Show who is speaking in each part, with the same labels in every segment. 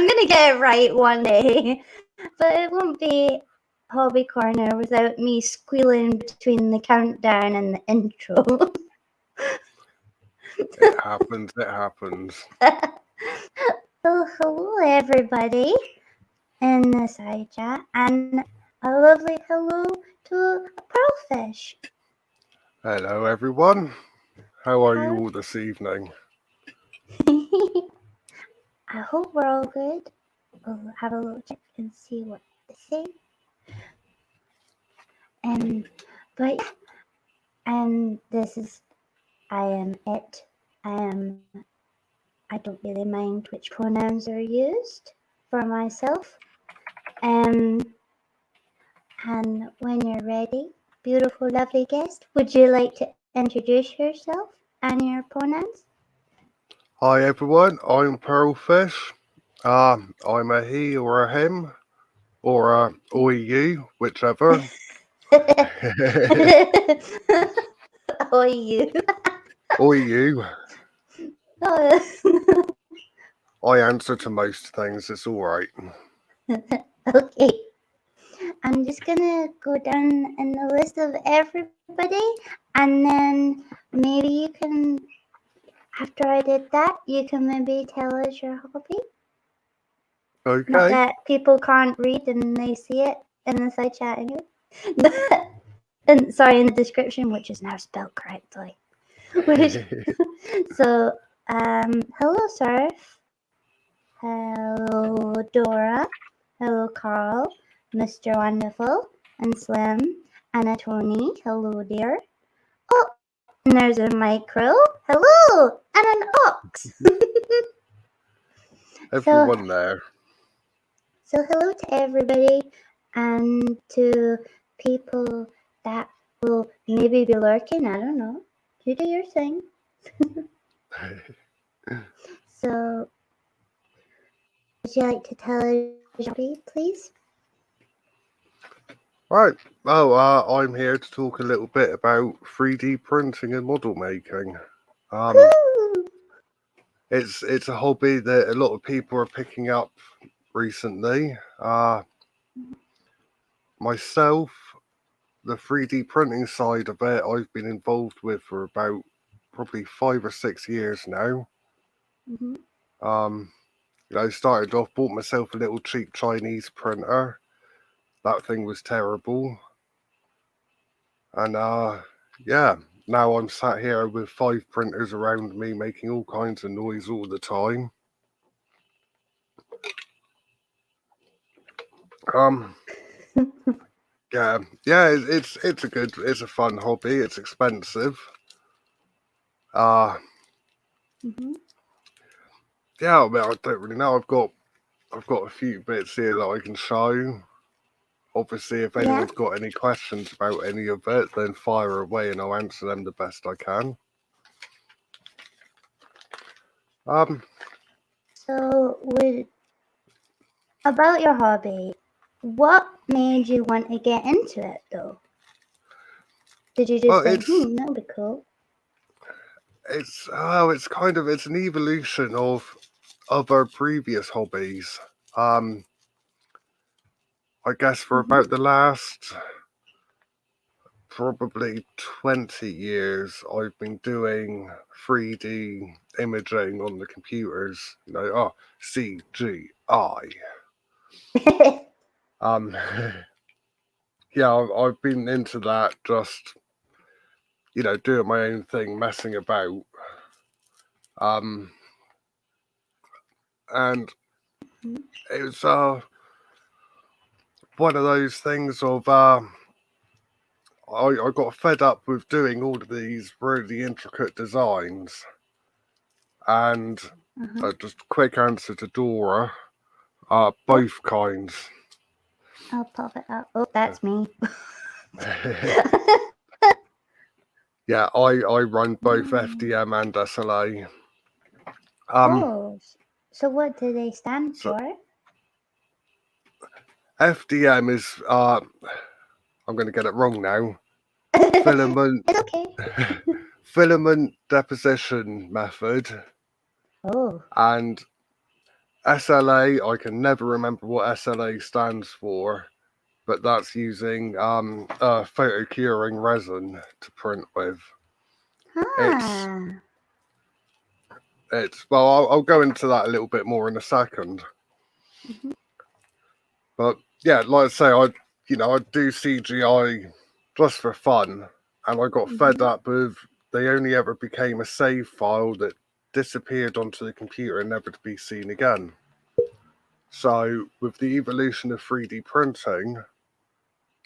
Speaker 1: going to get it right one day. But it won't be Hobby Corner without me squealing between the countdown and the intro.
Speaker 2: It happens, it happens.
Speaker 1: So hello everybody in the side chat, and a lovely hello to Pearlfish.
Speaker 2: Hello everyone. How are you all this evening?
Speaker 1: I hope we're all good. We'll have a little check and see what they say. But yeah, and I am Ette. I don't really mind which pronouns are used for myself. And when you're ready, beautiful, lovely guest, would you like to introduce yourself and your pronouns?
Speaker 2: Hi everyone, I'm Pearlfish. I'm a he or a him, or a or you, whichever.
Speaker 1: Or you.
Speaker 2: Or you.
Speaker 1: Oh.
Speaker 2: I answer to most things, it's alright.
Speaker 1: Okay. I'm just gonna go down in the list of everybody, and then maybe you can, after I did that, you can maybe tell us your hobby.
Speaker 2: Okay.
Speaker 1: Not that people can't read and they see it in the side chat anyway. And sorry, in the description, which is now spelled correctly. So, hello Surf, hello Dora, hello Carl, Mr. Wonderful, and Slim, and a Tony, hello dear. Oh, and there's a Micro, hello, and an Ox.
Speaker 2: Everyone there.
Speaker 1: So hello to everybody, and to people that will maybe be lurking, I don't know. You do your thing. So, would you like to tell us your hobby, please?
Speaker 2: Right. Oh, I'm here to talk a little bit about 3D printing and model making. It's a hobby that a lot of people are picking up recently. Myself, the 3D printing side of it, I've been involved with for about probably 5 or 6 years now. Started off, bought myself a little cheap Chinese printer. That thing was terrible. And yeah, now I'm sat here with 5 printers around me making all kinds of noise all the time. Yeah, it's a fun hobby. It's expensive. Yeah, I mean, I don't really know. I've got a few bits here that I can show. Obviously, if anyone's got any questions about any of it, then fire away and I'll answer them the best I can.
Speaker 1: So, about your hobby, what made you want to get into it, though? Did you just think, that'd be cool?
Speaker 2: It's an evolution of our previous hobbies. I guess for about the last probably 20 years, I've been doing 3D imaging on the computers. CGI. Yeah, I've been into that, just doing my own thing, messing about. And it's one of those things of I got fed up with doing all of these really intricate designs. And just a quick answer to Dora, both kinds.
Speaker 1: I'll pop it up. Oh, that's me.
Speaker 2: Yeah, I run both FDM and SLA.
Speaker 1: So what do they stand for?
Speaker 2: FDM is I'm going to get it wrong now. Filament.
Speaker 1: It's okay.
Speaker 2: Filament deposition method.
Speaker 1: Oh.
Speaker 2: And SLA, I can never remember what SLA stands for, but that's using photo curing resin to print with. It's
Speaker 1: Ah.
Speaker 2: well, I'll go into that a little bit more in a second.
Speaker 1: Mhm.
Speaker 2: But yeah, like I say, I do CGI just for fun, and I got fed
Speaker 1: Mhm.
Speaker 2: up with they only ever became a save file that disappeared onto the computer and never to be seen again. So with the evolution of 3D printing,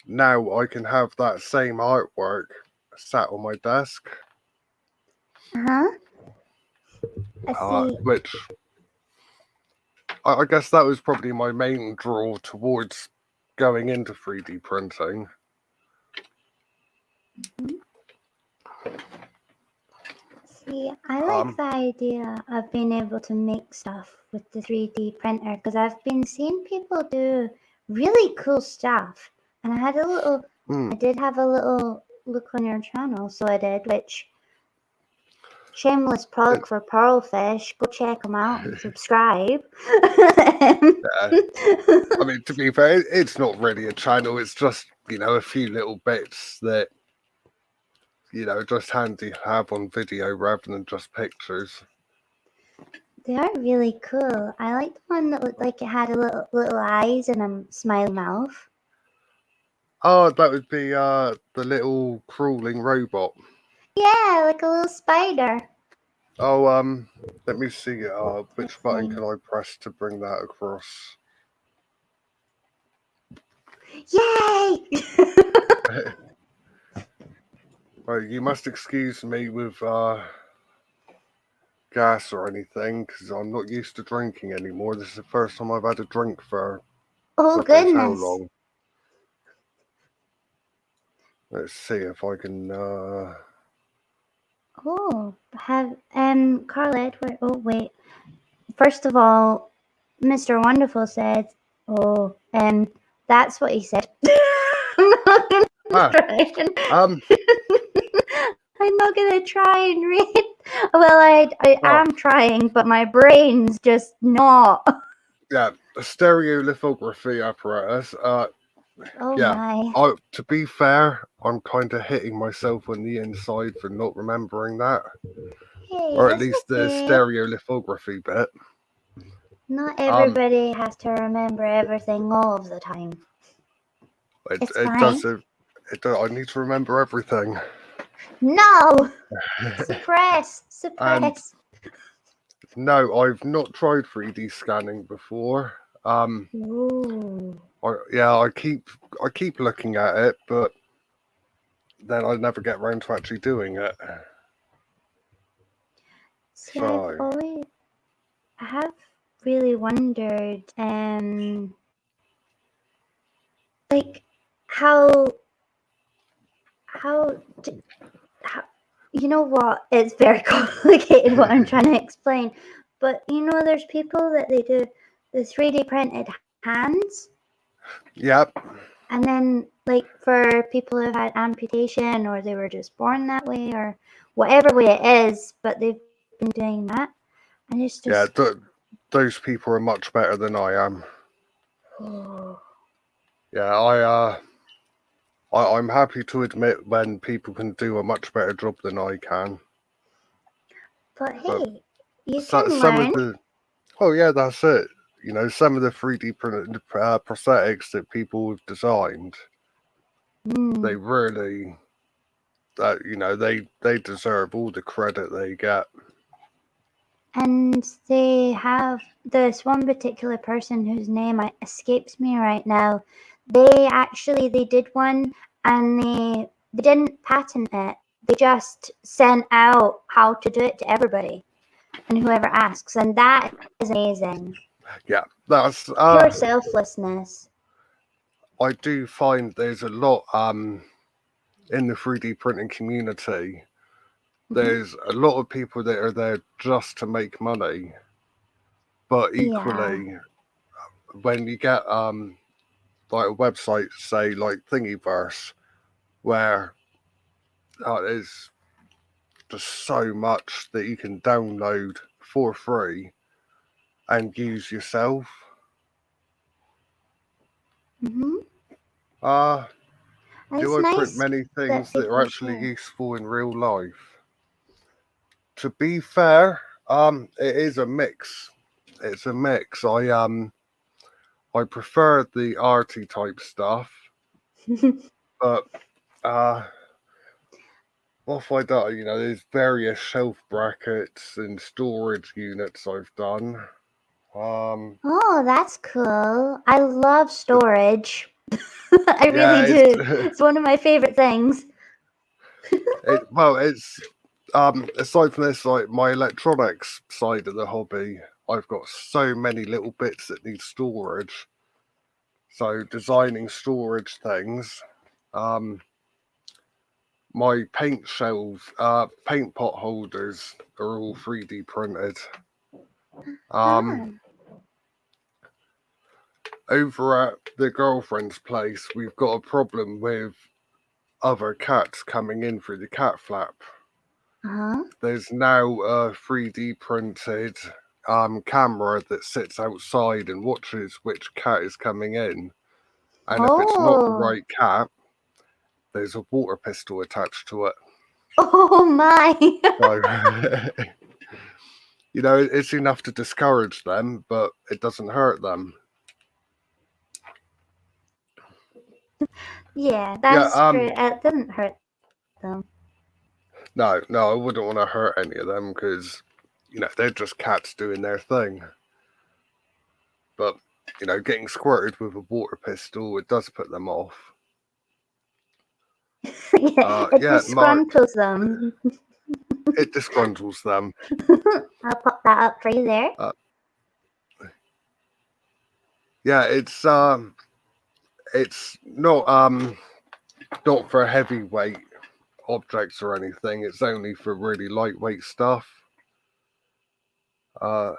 Speaker 2: now I can have that same artwork sat on my desk,
Speaker 1: Uh-huh. I see.
Speaker 2: which I guess that was probably my main draw towards going into 3D printing.
Speaker 1: Mhm. See, I like
Speaker 2: Um,
Speaker 1: the idea of being able to make stuff with the 3D printer because I've been seeing people do really cool stuff. And I did have a little look on your channel, so I did, which shameless
Speaker 2: it,
Speaker 1: plug for pearlfish. Go check them out and subscribe.
Speaker 2: I mean, to be fair, it's not really a channel. It's just, a few little bits that, just handy to have on video rather than just pictures.
Speaker 1: They are really cool. I like the one that looked like it had a little eyes and a smiley mouth.
Speaker 2: Oh, that would be the little crawling robot.
Speaker 1: Yeah, like a little spider.
Speaker 2: Oh, let me see.
Speaker 1: Let's
Speaker 2: Which button
Speaker 1: see.
Speaker 2: can I press to bring that across?
Speaker 1: Yay!
Speaker 2: Right, you must excuse me with gas or anything, because I'm not used to drinking anymore. This is the first time I've had a drink for
Speaker 1: Oh
Speaker 2: God knows how
Speaker 1: goodness.
Speaker 2: long. Let's see if I can.
Speaker 1: Oh, have Carl Edward. Oh wait. First of all, Mr. Wonderful said, "Oh, that's what he said." I'm not gonna
Speaker 2: Ah,
Speaker 1: try.
Speaker 2: um,
Speaker 1: I'm not gonna try and read. Well, I
Speaker 2: well,
Speaker 1: am trying, but my brain's just not.
Speaker 2: yeah, a stereolithography apparatus.
Speaker 1: Oh
Speaker 2: Yeah.
Speaker 1: my.
Speaker 2: To be fair, I'm kind of hitting myself on the inside for not remembering that,
Speaker 1: Hey,
Speaker 2: or at
Speaker 1: it's
Speaker 2: least the
Speaker 1: okay.
Speaker 2: stereolithography bit.
Speaker 1: Not
Speaker 2: Um,
Speaker 1: everybody has to remember everything all of the time.
Speaker 2: it
Speaker 1: It's
Speaker 2: it
Speaker 1: fine.
Speaker 2: does it. I need to remember everything.
Speaker 1: No! Suppress!
Speaker 2: And
Speaker 1: Suppress!
Speaker 2: no, I've not tried 3D scanning before.
Speaker 1: Ooh.
Speaker 2: I keep looking at it, but then I never get around to actually doing it.
Speaker 1: See,
Speaker 2: So
Speaker 1: I have really wondered, like, how, how, how, you know what? It's very complicated what I'm trying to explain. But there's people that they do the 3D printed hands.
Speaker 2: yep,
Speaker 1: And then, like, for people who've had amputation or they were just born that way or whatever way it is, but they've been doing that. And it's
Speaker 2: yeah,
Speaker 1: just,
Speaker 2: those people are much better than I am.
Speaker 1: oh.
Speaker 2: Yeah, I'm happy to admit when people can do a much better job than I can.
Speaker 1: But
Speaker 2: But
Speaker 1: hey, you can
Speaker 2: some of
Speaker 1: learn.
Speaker 2: the yeah, that's it. Some of the 3D printed prosthetics that people have designed, they
Speaker 1: Mm.
Speaker 2: really, they deserve all the credit they get.
Speaker 1: And they have this one particular person whose name escapes me right now. They did one and they didn't patent it. They just sent out how to do it to everybody and whoever asks, and that is amazing.
Speaker 2: Yeah, that's
Speaker 1: Pure selflessness.
Speaker 2: I do find there's a lot in the 3D printing community.
Speaker 1: Mhm.
Speaker 2: There's a lot of people that are there just to make money, but
Speaker 1: Yeah.
Speaker 2: equally, when you get like a website, say like Thingiverse, where there's just so much that you can download for free, and use yourself.
Speaker 1: Mm-hmm.
Speaker 2: Uh, do
Speaker 1: It's
Speaker 2: I print
Speaker 1: nice
Speaker 2: many
Speaker 1: that
Speaker 2: things that are
Speaker 1: people
Speaker 2: actually
Speaker 1: share.
Speaker 2: useful in real life? To be fair, it is a mix. It's a mix. I prefer the arty type stuff, but uh, what have I done? You know, there's various shelf brackets and storage units I've done. Um,
Speaker 1: Oh, that's cool. I love storage. I
Speaker 2: yeah,
Speaker 1: really do. It's one of my favorite things.
Speaker 2: it's aside from this, like my electronics side of the hobby, I've got so many little bits that need storage. So designing storage things. Um, my paint shelves, paint pot holders are all 3D printed.
Speaker 1: Ah.
Speaker 2: Over at the girlfriend's place, we've got a problem with other cats coming in through the cat flap.
Speaker 1: Uh-huh.
Speaker 2: There's now a 3D printed camera that sits outside and watches which cat is coming in. And if it's not the
Speaker 1: Oh.
Speaker 2: right cat, there's a water pistol attached to it.
Speaker 1: Oh my.
Speaker 2: So, you know, it's enough to discourage them, but it doesn't hurt them.
Speaker 1: Yeah,
Speaker 2: Yeah,
Speaker 1: that's true. It doesn't hurt them.
Speaker 2: no, I wouldn't want to hurt any of them because, you know, they're just cats doing their thing. But, you know, getting squirted with a water pistol, it does put them off.
Speaker 1: Yeah, it
Speaker 2: Yeah,
Speaker 1: disgruntles them.
Speaker 2: it disgruntles them.
Speaker 1: I'll pop that up for you there.
Speaker 2: Yeah, it's not for heavyweight objects or anything. It's only for really lightweight stuff. A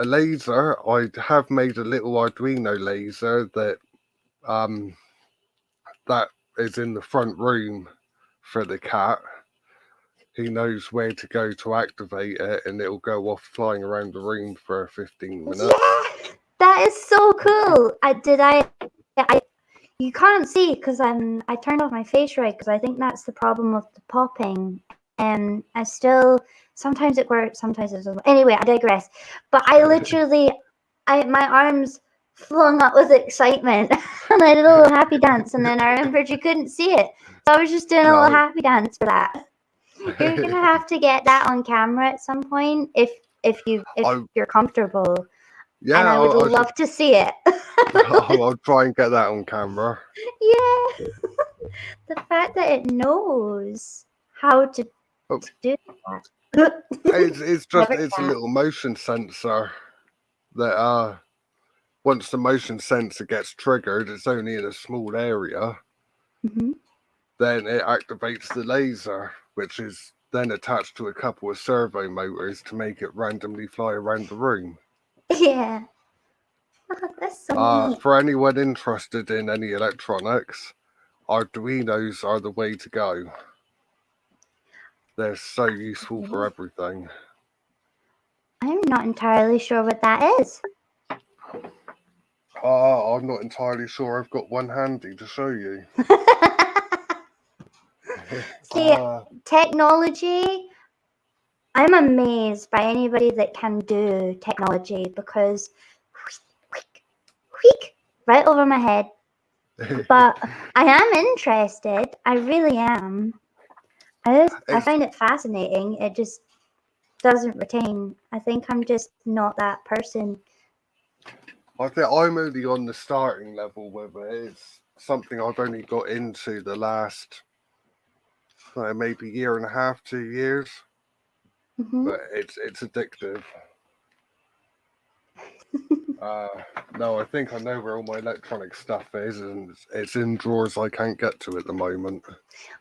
Speaker 2: laser, I have made a little Arduino laser that is in the front room for the cat. He knows where to go to activate it, and it'll go off flying around the room for 15 minutes.
Speaker 1: Yeah, that is so cool. You can't see because I turned off my face right because I think that's the problem with the popping. And I still sometimes it works, sometimes it doesn't. Anyway, I digress. But I literally, my arms flung up with excitement, and I did a little happy dance. And then I remembered you couldn't see it, so I was just doing a little
Speaker 2: No.
Speaker 1: happy dance for that. You're gonna have to get that on camera at some point if you're comfortable.
Speaker 2: Yeah,
Speaker 1: And I would love to see it.
Speaker 2: I'll try and get that on camera.
Speaker 1: Yeah. The fact that it knows how to
Speaker 2: Oh,
Speaker 1: do that.
Speaker 2: it's a little motion sensor that once the motion sensor gets triggered, it's only in a small area.
Speaker 1: Mm-hmm.
Speaker 2: Then it activates the laser, which is then attached to a couple of servo motors to make it randomly fly around the room.
Speaker 1: Yeah. Oh, that's so neat.
Speaker 2: For anyone interested in any electronics, Arduinos are the way to go. They're so useful for everything.
Speaker 1: I'm not entirely sure what that is.
Speaker 2: I'm not entirely sure I've got one handy to show you.
Speaker 1: See, technology, I'm amazed by anybody that can do technology because right over my head. But I am interested. I really am. I find it fascinating. It just doesn't retain. I think I'm just not that person.
Speaker 2: I think I'm only on the starting level with it. It's something I've only got into the last maybe year and a half, 2 years.
Speaker 1: Mm-hmm.
Speaker 2: But it's addictive. No, I think I know where all my electronic stuff is, and it's in drawers I can't get to at the moment.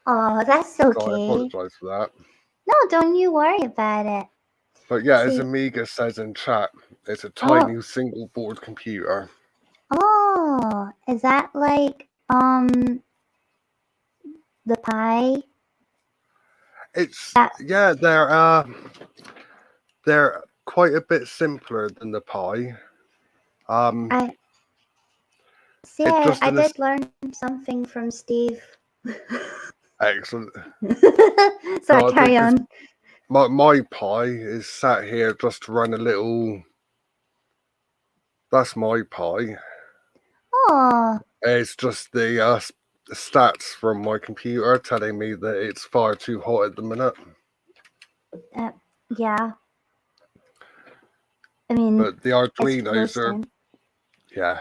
Speaker 1: Oh, that's okay.
Speaker 2: So I apologise for that.
Speaker 1: No, don't you worry about it.
Speaker 2: But yeah, as Amiga says in chat, it's a tiny single board computer.
Speaker 1: Oh, is that like the Pi?
Speaker 2: It's yeah, they're quite a bit simpler than the pie.
Speaker 1: I see.
Speaker 2: It just
Speaker 1: I
Speaker 2: in a
Speaker 1: did learn something from Steve.
Speaker 2: excellent.
Speaker 1: Sorry,
Speaker 2: No,
Speaker 1: carry on.
Speaker 2: my pie is sat here just to run a little. That's my pie.
Speaker 1: Oh,
Speaker 2: It's just the stats from my computer telling me that it's far too hot at the minute.
Speaker 1: yeah. I mean,
Speaker 2: But the
Speaker 1: it's
Speaker 2: Arduinos are,
Speaker 1: roasting.
Speaker 2: yeah.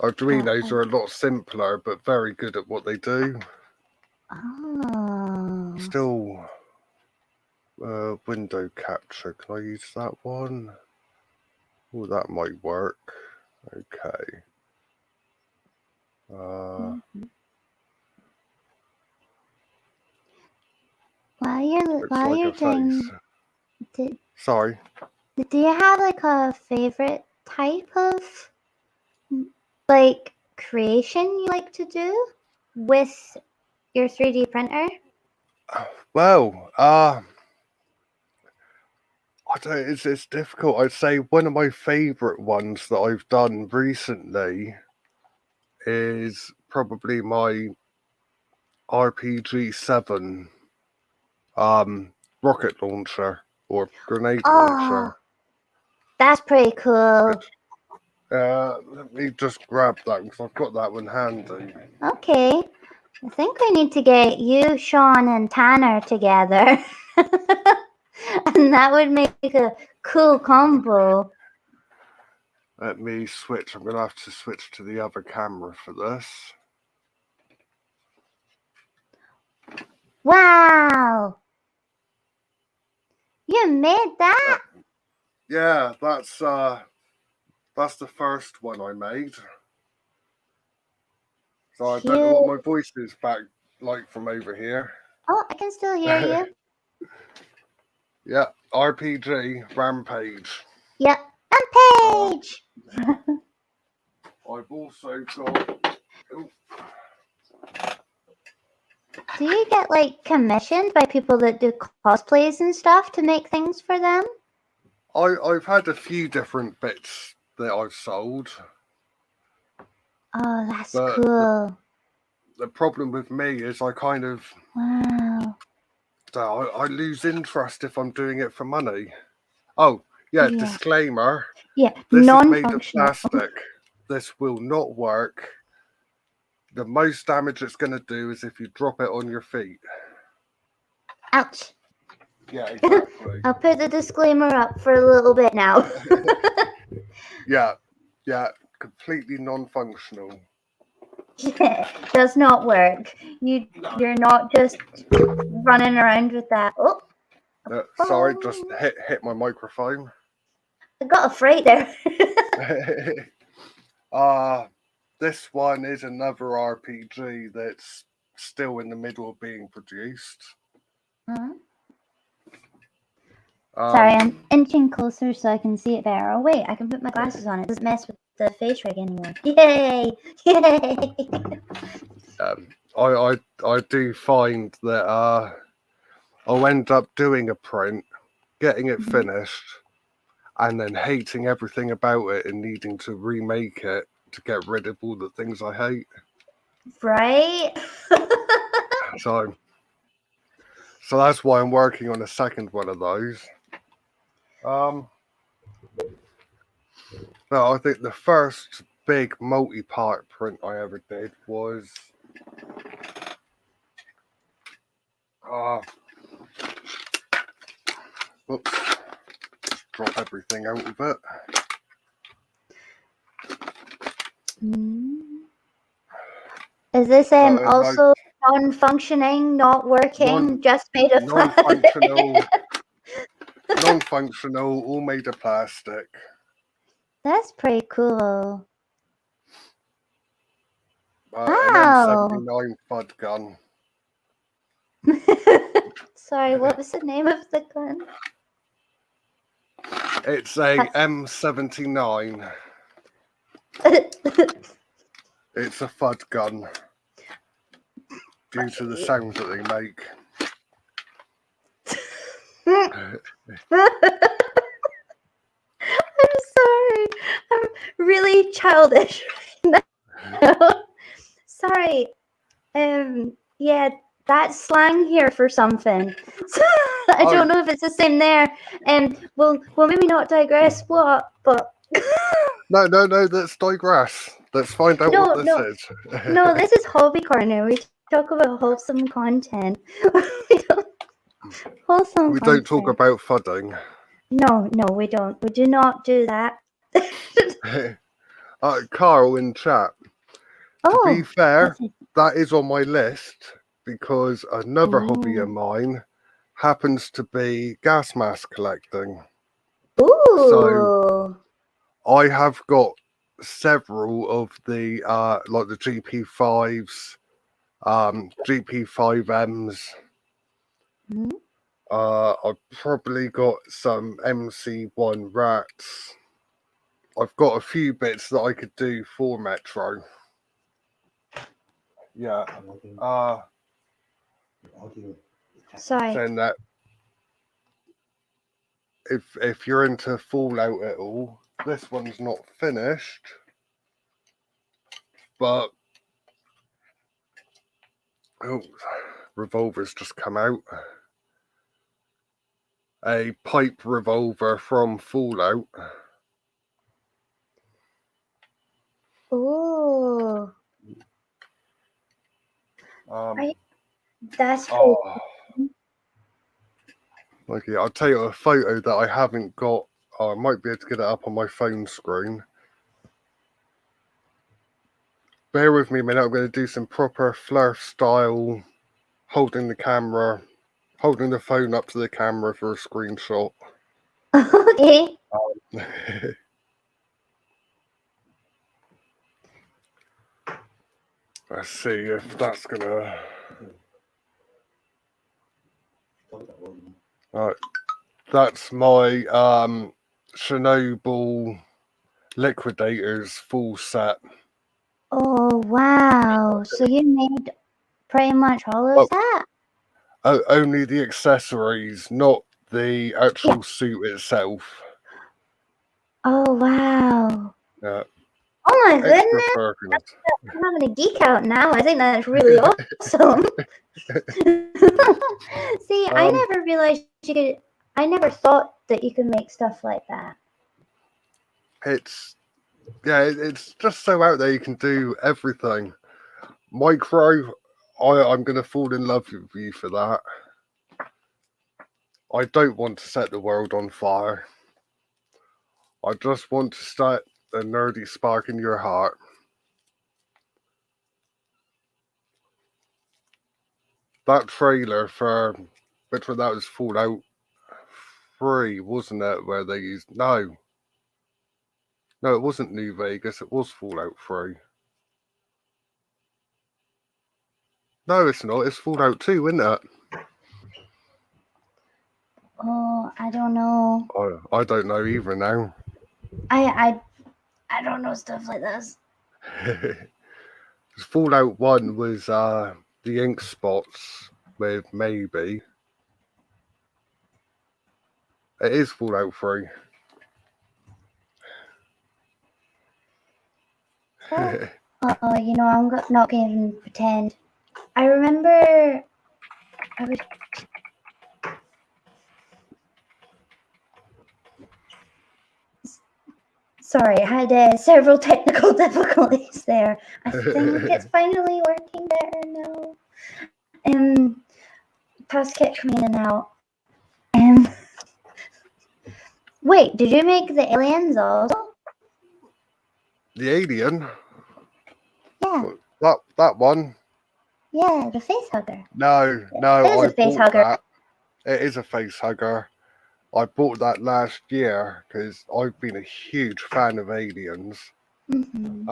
Speaker 2: Arduinos are a lot simpler, but very good at what they do.
Speaker 1: Oh.
Speaker 2: Still, window capture. Can I use that one? Oh, that might work. Okay.
Speaker 1: While
Speaker 2: Looks
Speaker 1: you're
Speaker 2: like a
Speaker 1: doing,
Speaker 2: face. Sorry.
Speaker 1: do you have like a favorite type of like creation you like to do with your 3D printer?
Speaker 2: Well, I don't. It's difficult. I'd say one of my favourite ones that I've done recently is probably my RPG-7 rocket launcher or grenade launcher.
Speaker 1: That's pretty cool.
Speaker 2: Let me just grab that because I've got that one handy.
Speaker 1: Okay. I think we need to get you, Sean, and Tanner together. And that would make a cool combo.
Speaker 2: Let me switch. I'm going to have to switch to the other camera for this.
Speaker 1: Wow! You made that?
Speaker 2: Yeah, that's the first one I made. So I don't know what my voice is back like from over here.
Speaker 1: Oh, I can still hear you.
Speaker 2: Yeah, RPG Rampage.
Speaker 1: Yep, Rampage!
Speaker 2: I've also got.
Speaker 1: Do you get like commissioned by people that do cosplays and stuff to make things for them?
Speaker 2: I've had a few different bits that I've sold.
Speaker 1: Oh, that's cool.
Speaker 2: The problem with me is I kind of.
Speaker 1: Wow.
Speaker 2: So I lose interest if I'm doing it for money. Oh, yeah. Disclaimer.
Speaker 1: Yeah,
Speaker 2: This is made of
Speaker 1: non-functional.
Speaker 2: plastic. This will not work. The most damage it's going to do is if you drop it on your feet.
Speaker 1: Ouch.
Speaker 2: Yeah, exactly.
Speaker 1: I'll put the disclaimer up for a little bit now.
Speaker 2: Yeah, completely non-functional.
Speaker 1: Does not work. You're not just running around with that. Oh,
Speaker 2: sorry, just hit my microphone.
Speaker 1: I got afraid there.
Speaker 2: This one is another RPG that's still in the middle of being produced.
Speaker 1: Sorry, I'm inching closer so I can see it better. Oh wait, I can put my glasses on. It doesn't mess with the face rig anymore. Yay! Yay!
Speaker 2: I do find that I'll end up doing a print, getting it finished, and then hating everything about it and needing to remake it to get rid of all the things I hate.
Speaker 1: Right?
Speaker 2: So that's why I'm working on a second one of those. No, I think the first big multi-part print I ever did was whoops, just drop everything out of it.
Speaker 1: Is this also non-functioning, not working, just made of
Speaker 2: non-functional? Non-functional, all made of plastic.
Speaker 1: That's pretty cool.
Speaker 2: An M79 FUD gun.
Speaker 1: Sorry, what was the name of the gun?
Speaker 2: It's a M79. It's a FUD gun due to the sounds that they make.
Speaker 1: I'm sorry. I'm really childish right now. Sorry. Yeah, that's slang here for something. So, I
Speaker 2: Oh,
Speaker 1: don't know if it's the same there. We'll maybe not digress what, but
Speaker 2: no, let's digress. Let's find out what
Speaker 1: no,
Speaker 2: this
Speaker 1: no,
Speaker 2: is.
Speaker 1: no. This is Hobby Corner. We talk about wholesome content. Wholesome
Speaker 2: We don't talk
Speaker 1: content.
Speaker 2: about fudding.
Speaker 1: No, we don't. We do not do that.
Speaker 2: Carl in chat. To be
Speaker 1: Oh,
Speaker 2: fair,
Speaker 1: what's it?
Speaker 2: that is on my list because another hobby of
Speaker 1: Ooh.
Speaker 2: mine happens to be gas mask collecting. So
Speaker 1: Ooh.
Speaker 2: I have got several of the like the GP5s, GP5Ms.
Speaker 1: Mhm.
Speaker 2: I've probably got some MC1 rats. I've got a few bits that I could do for Metro. Yeah.
Speaker 1: Sorry.
Speaker 2: Saying that if you're into Fallout at all, this one's not finished, but oh, revolver's just come out. A pipe revolver from Fallout.
Speaker 1: Ooh. That's pretty.
Speaker 2: Oh, okay. I'll tell you a photo that I haven't got. Oh, I might be able to get it up on my phone screen. Bear with me a minute. I'm going to do some proper Flurf style, holding the camera, holding the phone up to the camera for a screenshot.
Speaker 1: Okay.
Speaker 2: Let's see if that's gonna. Right, that's my Chernobyl Liquidators full set.
Speaker 1: Oh wow! So you made pretty much all of that?
Speaker 2: Only the accessories, not the actual
Speaker 1: Yeah.
Speaker 2: suit itself.
Speaker 1: Oh wow!
Speaker 2: Yeah,
Speaker 1: Oh my
Speaker 2: extra
Speaker 1: goodness!
Speaker 2: perkins.
Speaker 1: I'm having a geek out now. I think that's really awesome. See, I never realized you could. I never thought that you could make stuff like that.
Speaker 2: It's it's just so out there. You can do everything. Micro, I'm gonna fall in love with you for that. I don't want to set the world on fire. I just want to start a nerdy spark in your heart. That trailer for which one that was Fallout 3, wasn't it? Where they used no, it wasn't New Vegas. It was Fallout 3. No, it's not. It's Fallout 2, isn't it?
Speaker 1: Oh, I don't know.
Speaker 2: I don't know either now.
Speaker 1: I don't know stuff like this.
Speaker 2: Fallout 1 was the ink spots with maybe. It is Fallout 3.
Speaker 1: Oh, you know, I'm not going to even pretend. I remember I was. Sorry, I had several technical difficulties there. I think it's finally working better now. Past kept coming in and out. Wait, did you make the aliens also?
Speaker 2: The alien?
Speaker 1: Yeah.
Speaker 2: That one?
Speaker 1: Yeah, the face hugger.
Speaker 2: No,
Speaker 1: It is
Speaker 2: I
Speaker 1: a face
Speaker 2: bought
Speaker 1: hugger.
Speaker 2: that. It is a face hugger. I bought that last year because I've been a huge fan of aliens.
Speaker 1: Mm-hmm.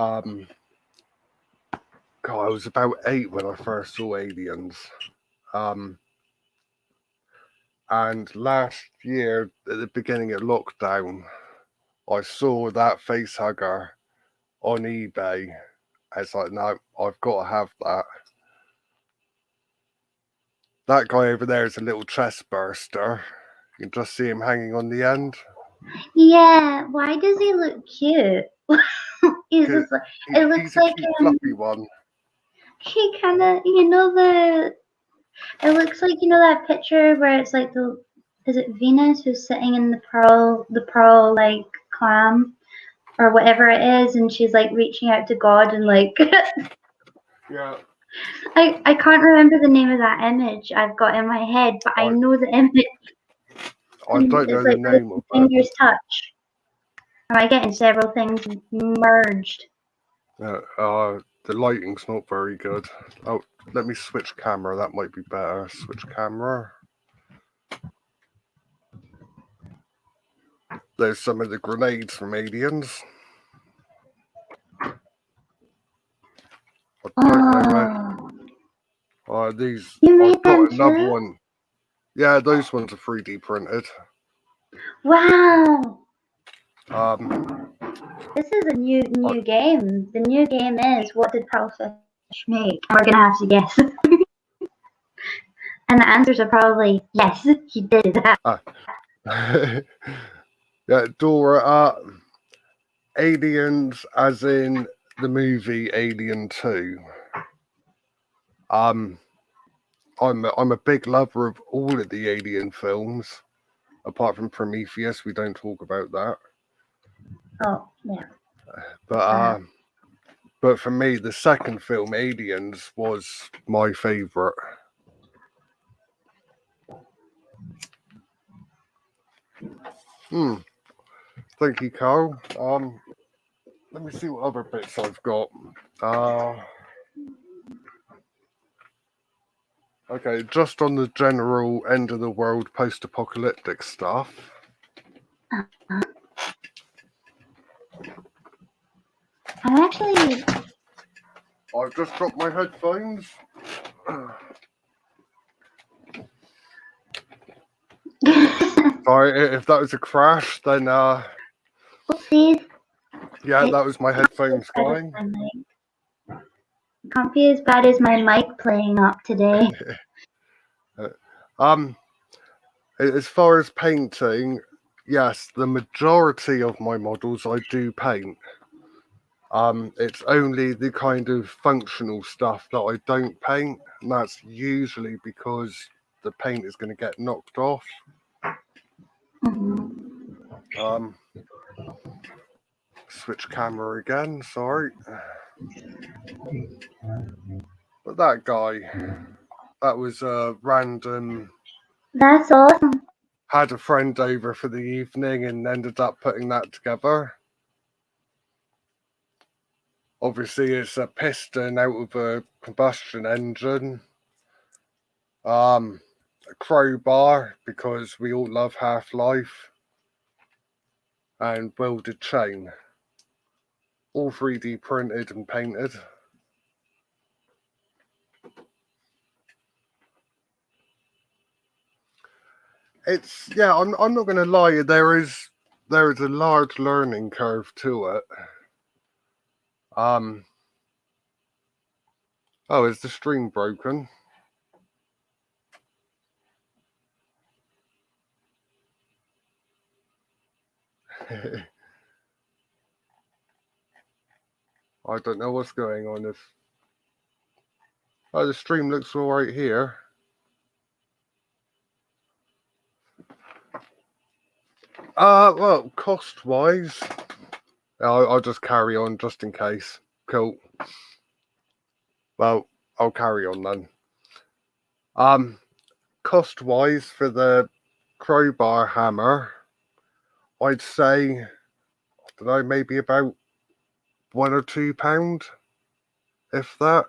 Speaker 2: God, I was about 8 when I first saw aliens. And last year, at the beginning of lockdown, I saw that face hugger on eBay. It's like, no, I've got to have that. That guy over there is a little chest burster. You can just see him hanging on the end.
Speaker 1: Yeah, why does he look cute? He's
Speaker 2: 'Cause
Speaker 1: just like, it looks
Speaker 2: he's a
Speaker 1: like
Speaker 2: cute, fluffy one.
Speaker 1: he kind of, it looks like that picture where it's like is it Venus who's sitting in the pearl like clam or whatever it is, and she's like reaching out to God and like
Speaker 2: Yeah.
Speaker 1: I can't remember the name of that image I've got in my head, but I know the image.
Speaker 2: I don't know
Speaker 1: It's
Speaker 2: the
Speaker 1: like where
Speaker 2: name
Speaker 1: the
Speaker 2: of it.
Speaker 1: fingers touch. Am I getting several things merged?
Speaker 2: The lighting's not very good. Oh, let me switch camera. That might be better. Switch camera. There's some of the grenades from Aliens. I don't know where. These.
Speaker 1: You
Speaker 2: I've
Speaker 1: made them
Speaker 2: got another
Speaker 1: too?
Speaker 2: one. Yeah, those ones are 3D printed.
Speaker 1: Wow!
Speaker 2: Um,
Speaker 1: This is a new
Speaker 2: I,
Speaker 1: game. The new game is, what did pearlfish make? And we're gonna have to guess. And the answers are probably yes, he did that.
Speaker 2: yeah, Dora. Aliens, as in the movie Alien 2. I'm a big lover of all of the Alien films, apart from Prometheus. We don't talk about that.
Speaker 1: Oh yeah.
Speaker 2: But for me, the second film, Aliens, was my favourite. Thank you, Carl. Let me see what other bits I've got. Okay, just on the general end of the world post-apocalyptic stuff.
Speaker 1: I'm actually.
Speaker 2: I've just dropped my headphones. Sorry, if that was a crash, then
Speaker 1: Oopsies.
Speaker 2: yeah, that was my headphones going.
Speaker 1: Can't be as bad as my mic playing up today.
Speaker 2: As far as painting, yes, the majority of my models I do paint. It's only the kind of functional stuff that I don't paint, and that's usually because the paint is going to get knocked off. Switch camera again, sorry. But that guy, that was a random.
Speaker 1: That's awesome.
Speaker 2: Had a friend over for the evening and ended up putting that together. Obviously, it's a piston out of a combustion engine. A crowbar, because we all love Half-Life. And welded chain. All 3D printed and painted. It's, yeah, I'm not going to lie, there is a large learning curve to it. Oh, is the stream broken? I don't know what's going on. The stream looks all right here. Well, cost-wise, I'll just carry on just in case. Cool. Well, I'll carry on then. Cost-wise for the crowbar hammer, I'd say, I don't know, maybe about £1 or £2, if that.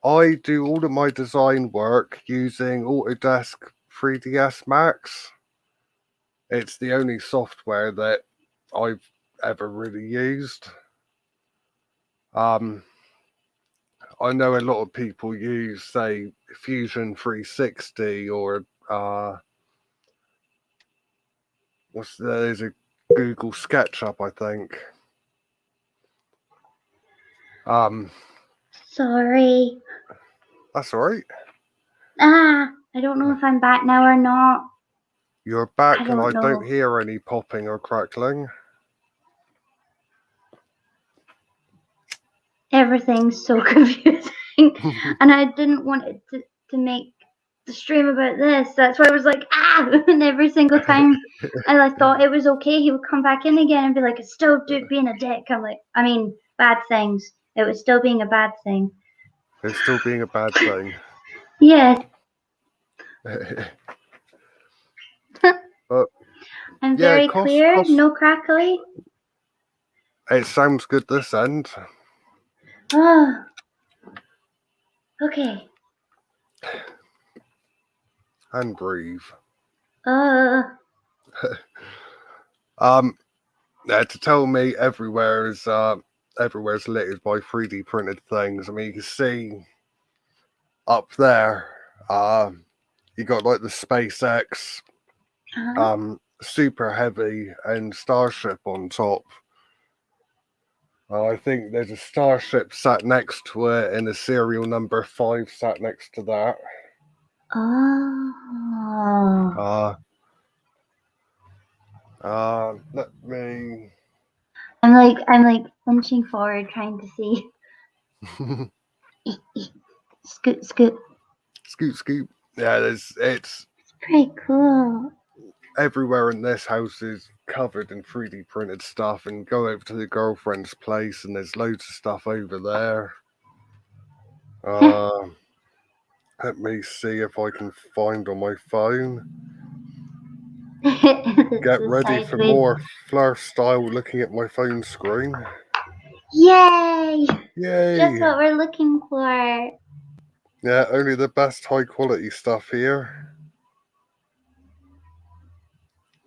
Speaker 2: I do all of my design work using Autodesk 3ds Max. It's the only software that I've ever really used. I know a lot of people use, say, Fusion 360 or there's a Google SketchUp, I think.
Speaker 1: Sorry.
Speaker 2: That's all right.
Speaker 1: I don't know if I'm back now or not.
Speaker 2: You're
Speaker 1: I
Speaker 2: back and
Speaker 1: don't
Speaker 2: I
Speaker 1: know.
Speaker 2: don't hear any popping or crackling.
Speaker 1: Everything's so confusing. And I didn't want it to make the stream about this. That's why I was like, ah! And every single time I thought it was okay, he would come back in again and be like, it's still being a dick. I'm like, I mean, bad things. It was still being a bad thing.
Speaker 2: It's still being a bad thing.
Speaker 1: Yeah.
Speaker 2: But
Speaker 1: I'm
Speaker 2: yeah,
Speaker 1: very clear, no crackly.
Speaker 2: it sounds good this end.
Speaker 1: Oh. Okay.
Speaker 2: And breathe. To tell me everywhere's littered by 3D printed things. I mean, you can see up there, you got like the SpaceX, Super Heavy, and Starship on top. I think there's a Starship sat next to it, and a serial number 5 sat next to that.
Speaker 1: Oh.
Speaker 2: Let me.
Speaker 1: I'm like inching forward, trying to see. Scoot, scoot.
Speaker 2: Scoot, scoot. Yeah, it's
Speaker 1: Pretty cool.
Speaker 2: everywhere in this house is covered in 3D printed stuff, and go over to the girlfriend's place and there's loads of stuff over there. Let me see if I can find on my phone. Get ready for more Fleur style looking at my phone screen.
Speaker 1: Yay!
Speaker 2: Yay!
Speaker 1: Just what we're looking for.
Speaker 2: Yeah, only the best high quality stuff here.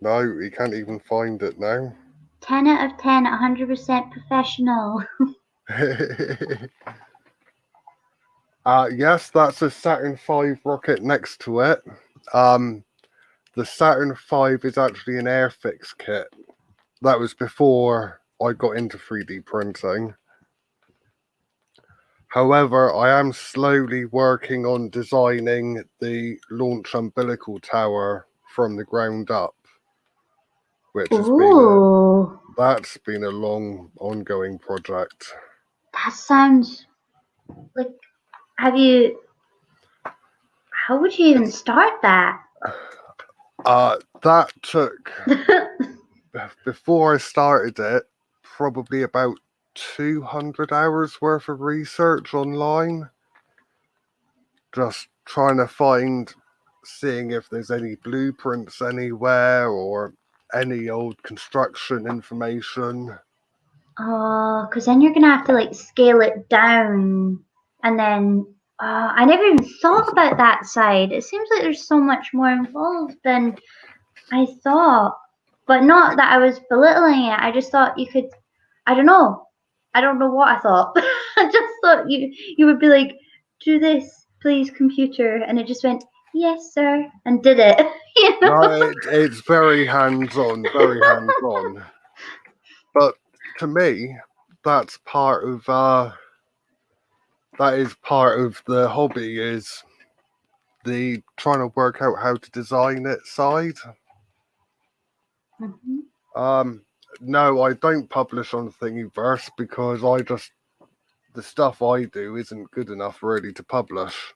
Speaker 2: No, you can't even find it now.
Speaker 1: 10 out of 10, 100% professional.
Speaker 2: Yes, that's a Saturn V rocket next to it. The Saturn V is actually an Airfix kit. That was before I got into 3D printing. However, I am slowly working on designing the launch umbilical tower from the ground up, which has been a long ongoing project.
Speaker 1: That sounds like, how would you even start that?
Speaker 2: That took, before I started it, probably about 200 hours worth of research online. Just trying to seeing if there's any blueprints anywhere or any old construction information.
Speaker 1: Oh, because then you're going to have to like scale it down. And then, I never even thought about that side. It seems like there's so much more involved than I thought. But not that I was belittling it. I just thought you could, I don't know. I don't know what I thought. I just thought you would be like, do this, please, computer. And it just went, yes, sir, and did it. You know?
Speaker 2: No, it's very hands-on, very hands-on. But to me, that's part of that is part of the hobby, is the trying to work out how to design it side. No, I don't publish on Thingiverse because the stuff I do isn't good enough really to publish.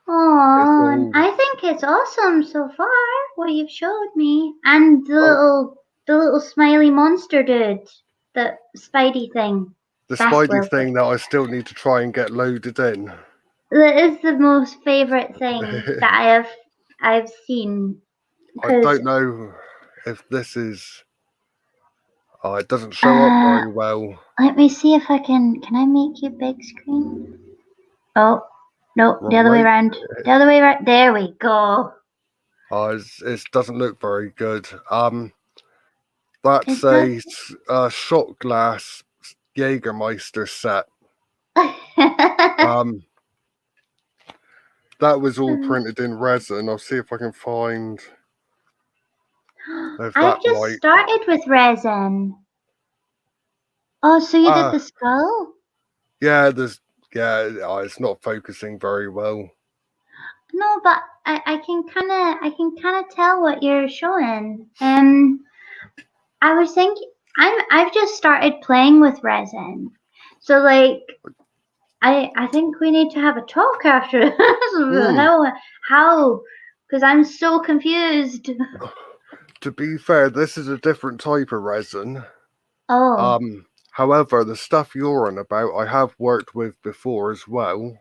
Speaker 1: Oh, I think it's awesome so far, what you've showed me. And the little smiley monster dude, the Spidey thing.
Speaker 2: The Spidey thing that I still need to try and get loaded in.
Speaker 1: That is the most favorite thing that I've seen.
Speaker 2: I don't know if this is. Oh, it doesn't show up very well.
Speaker 1: Let me see if I can. Can I make you big screen? Oh, no, the other way around. The other way around. There we go.
Speaker 2: Oh, it doesn't look very good. That's a shot glass Jägermeister set. That was all printed in resin. I'll see if I can find.
Speaker 1: I've just started with resin. Oh, so you did the skull?
Speaker 2: Yeah, it's not focusing very well.
Speaker 1: No, but I can kind of tell what you're showing. I was thinking I've just started playing with resin, so like I think we need to have a talk after this.
Speaker 2: Hmm.
Speaker 1: How? Because I'm so confused.
Speaker 2: To be fair, this is a different type of resin.
Speaker 1: Oh,
Speaker 2: However, the stuff you're on about, I have worked with before as well.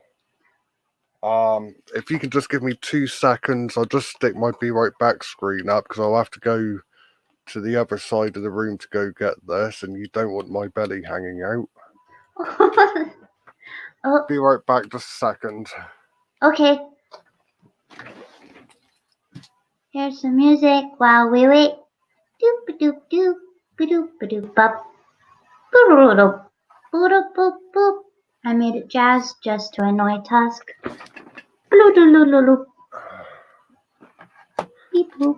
Speaker 2: If you can just give me 2 seconds, I'll just stick my Be Right Back screen up because I'll have to go to the other side of the room to go get this, and you don't want my belly hanging out.
Speaker 1: oh,
Speaker 2: Be right back, just a second.
Speaker 1: okay. Here's some music while we wait. Doop doop doop doop doop bop. Boop boop boop boop. I made it jazz just to annoy Tusk. Blue doo loo loo loo. Beep boop.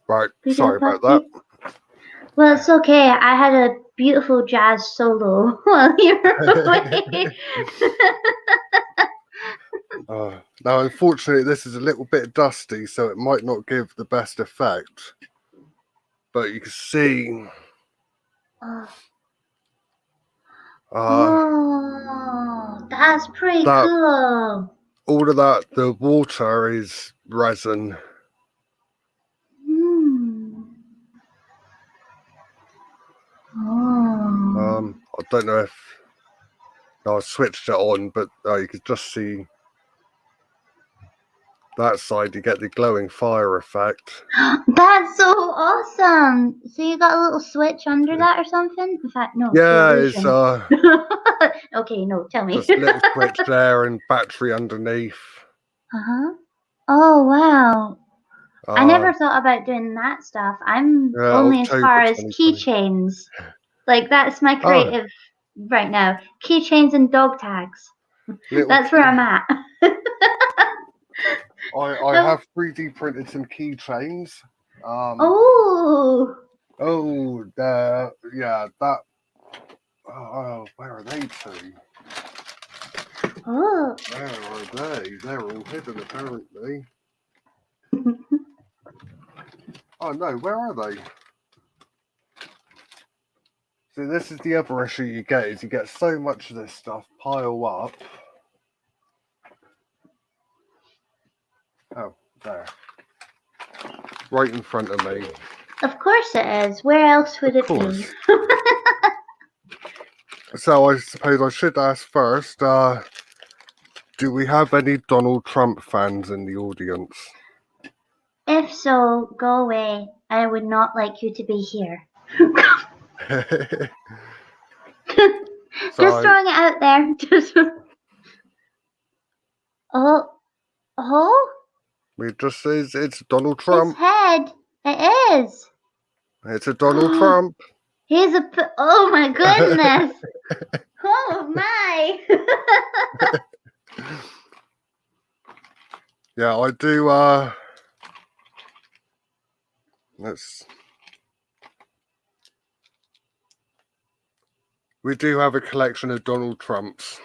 Speaker 2: Right,
Speaker 1: Beep
Speaker 2: sorry
Speaker 1: bop
Speaker 2: about that.
Speaker 1: beep. Well, it's okay. I had a beautiful jazz solo while you were away.
Speaker 2: Now, unfortunately, this is a little bit dusty, so it might not give the best effect. But you can see
Speaker 1: Oh, that's pretty
Speaker 2: that
Speaker 1: cool.
Speaker 2: all of that, the water is resin.
Speaker 1: Hmm. Oh.
Speaker 2: I don't know if I switched it on, but you could just see that side. You get the glowing fire effect.
Speaker 1: That's so awesome. So you got a little switch under that or something? In fact, no, it's the
Speaker 2: Yeah, it's
Speaker 1: illusion. Okay, no, tell me.
Speaker 2: just little switch there and battery underneath.
Speaker 1: Uh-huh. Oh, wow. I
Speaker 2: Uh,
Speaker 1: never thought about doing that stuff. I'm only as
Speaker 2: October
Speaker 1: far as
Speaker 2: 2020.
Speaker 1: keychains. Like, that's my
Speaker 2: Oh,
Speaker 1: creative right now. Keychains and dog tags.
Speaker 2: little
Speaker 1: That's where
Speaker 2: key.
Speaker 1: I'm at.
Speaker 2: I
Speaker 1: Um,
Speaker 2: have 3D printed some keychains.
Speaker 1: oh.
Speaker 2: Yeah, that. Oh, where are they to?
Speaker 1: Oh.
Speaker 2: Where are they? They're all hidden apparently. Oh no, where are they? See, this is the other issue you get, is you get so much of this stuff pile up. Oh, there. Right in front of me.
Speaker 1: Of course it is. Where else would
Speaker 2: Of
Speaker 1: it be?
Speaker 2: course. So I suppose I should ask first, do we have any Donald Trump fans in the audience?
Speaker 1: If so, go away. I would not like you to be here. Just
Speaker 2: So,
Speaker 1: throwing it out there. Just. Oh. Oh?
Speaker 2: it just says it's Donald
Speaker 1: His
Speaker 2: Trump.
Speaker 1: head. It is.
Speaker 2: It's a Donald Trump.
Speaker 1: He's a. Oh my goodness. Oh my.
Speaker 2: Yeah, I do, we do have a collection of Donald Trumps.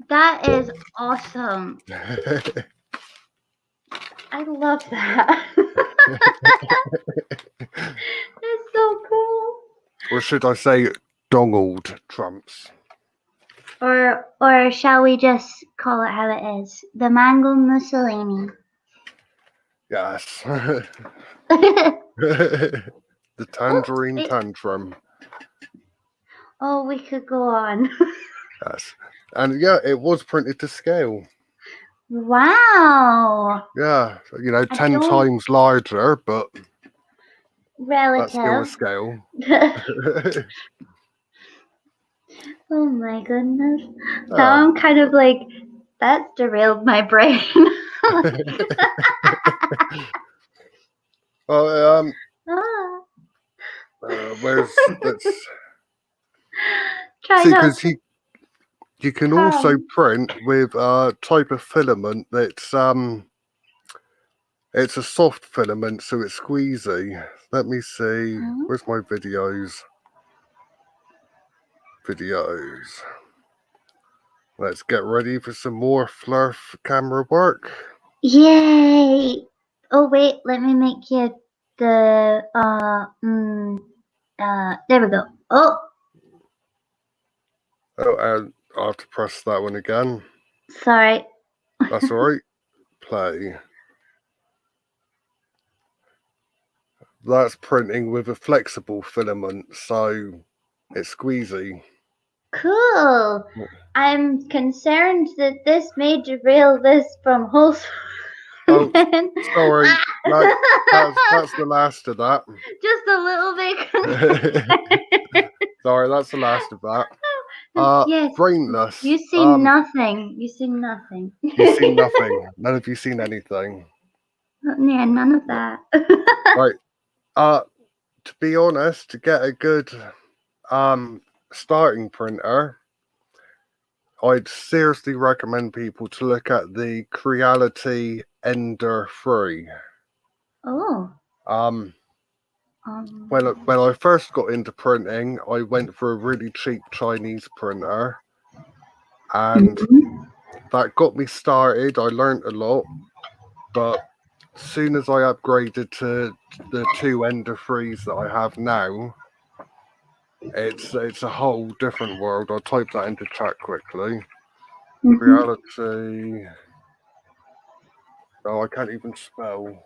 Speaker 1: That is awesome. I love that. It's so cool.
Speaker 2: Or should I say Donald Trumps?
Speaker 1: Or shall we just call it how it is? The mango Mussolini.
Speaker 2: Yes.
Speaker 1: Oh,
Speaker 2: The tangerine tantrum.
Speaker 1: oh, we could go on.
Speaker 2: Yes. And yeah, it was printed to scale.
Speaker 1: Wow.
Speaker 2: Yeah, 10
Speaker 1: don't-
Speaker 2: times larger, but that's still a
Speaker 1: Relative.
Speaker 2: scale.
Speaker 1: Oh my goodness. Now
Speaker 2: Yeah.
Speaker 1: I'm kind of like, that derailed my brain.
Speaker 2: Well,
Speaker 1: Ah,
Speaker 2: where's that's
Speaker 1: try
Speaker 2: see,
Speaker 1: not
Speaker 2: because
Speaker 1: to
Speaker 2: you can also
Speaker 1: come.
Speaker 2: print with a type of filament that's it's a soft filament, so it's squeezy. Let me see.
Speaker 1: Huh?
Speaker 2: Where's my videos? Videos. Let's get ready for some more Flurf camera work.
Speaker 1: Yay! Oh wait, let me make you the there we go. Oh,
Speaker 2: Oh, and I have to press that one again.
Speaker 1: sorry.
Speaker 2: That's alright. Play. That's printing with a flexible filament, so it's squeezy.
Speaker 1: Cool. I'm concerned that this may derail this from whole.
Speaker 2: Oh, sorry. No, that's the last of that.
Speaker 1: Just a little bit.
Speaker 2: Sorry, that's the last of that.
Speaker 1: Yes.
Speaker 2: Brainless.
Speaker 1: You see nothing. You see nothing.
Speaker 2: You see nothing. None of you seen anything.
Speaker 1: Yeah, none of that.
Speaker 2: Right. To be honest, to get a good starting printer, I'd seriously recommend people to look at the Creality Ender 3.
Speaker 1: Oh.
Speaker 2: When I first got into printing, I went for a really cheap Chinese printer, and that got me started. I learned a lot, but as soon as I upgraded to the two Ender 3s that I have now, it's a whole different world. I'll type that into chat quickly. Creality. No, I can't even spell.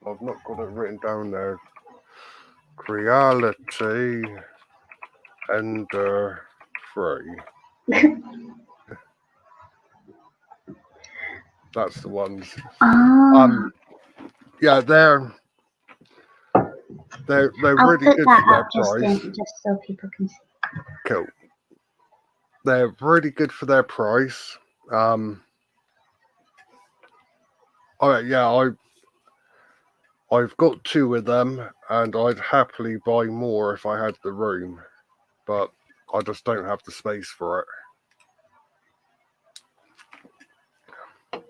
Speaker 2: I've not got it written down there. Creality Ender 3. That's the ones. Yeah, they're really good for their price.
Speaker 1: Just so people can see.
Speaker 2: Cool. They're really good for their price. Oh yeah, I've got two of them, and I'd happily buy more if I had the room, but I just don't have the space for it.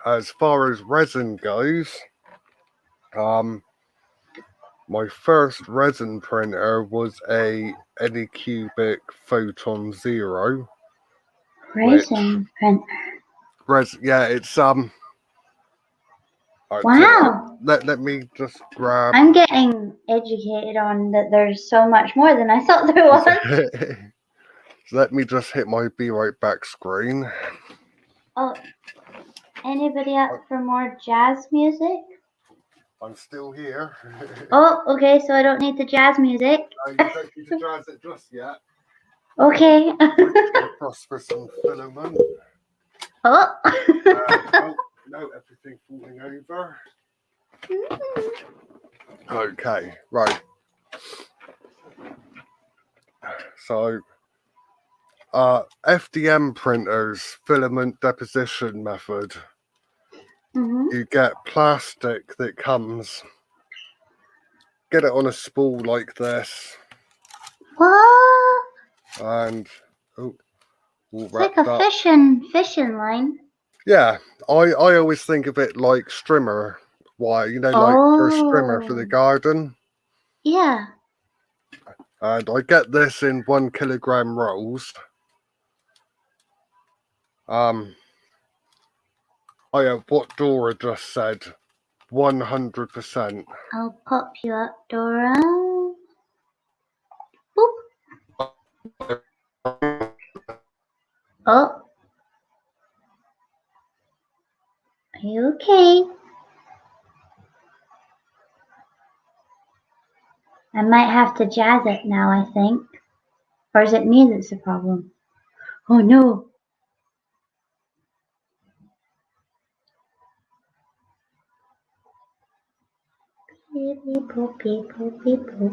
Speaker 2: As far as resin goes, my first resin printer was a Anycubic Photon Zero.
Speaker 1: Resin printer.
Speaker 2: Yeah, it's
Speaker 1: Wow.
Speaker 2: Let me just grab.
Speaker 1: I'm getting educated on that. There's so much more than I thought there was.
Speaker 2: Let me just hit my be right back screen.
Speaker 1: Oh, anybody up for more jazz music?
Speaker 2: I'm still here.
Speaker 1: Oh, okay, so I don't need the jazz music.
Speaker 2: You don't need to jazz it just yet.
Speaker 1: Okay.
Speaker 2: Across for some filament.
Speaker 1: Oh.
Speaker 2: No, everything falling over. Okay, right. So, FDM printers, filament deposition method. You get plastic that comes, get it on a spool like this.
Speaker 1: What?
Speaker 2: And
Speaker 1: it's like a fishing line.
Speaker 2: Yeah, I always think of it like strimmer wire, like your strimmer for the garden.
Speaker 1: Yeah.
Speaker 2: And I get this in 1 kilogram rolls. Oh yeah, what Dora just said, 100%.
Speaker 1: I'll pop you up, Dora. Boop. Oh. Are you okay? I might have to jazz it now, I think. Or is it me that's the problem? Oh no. People.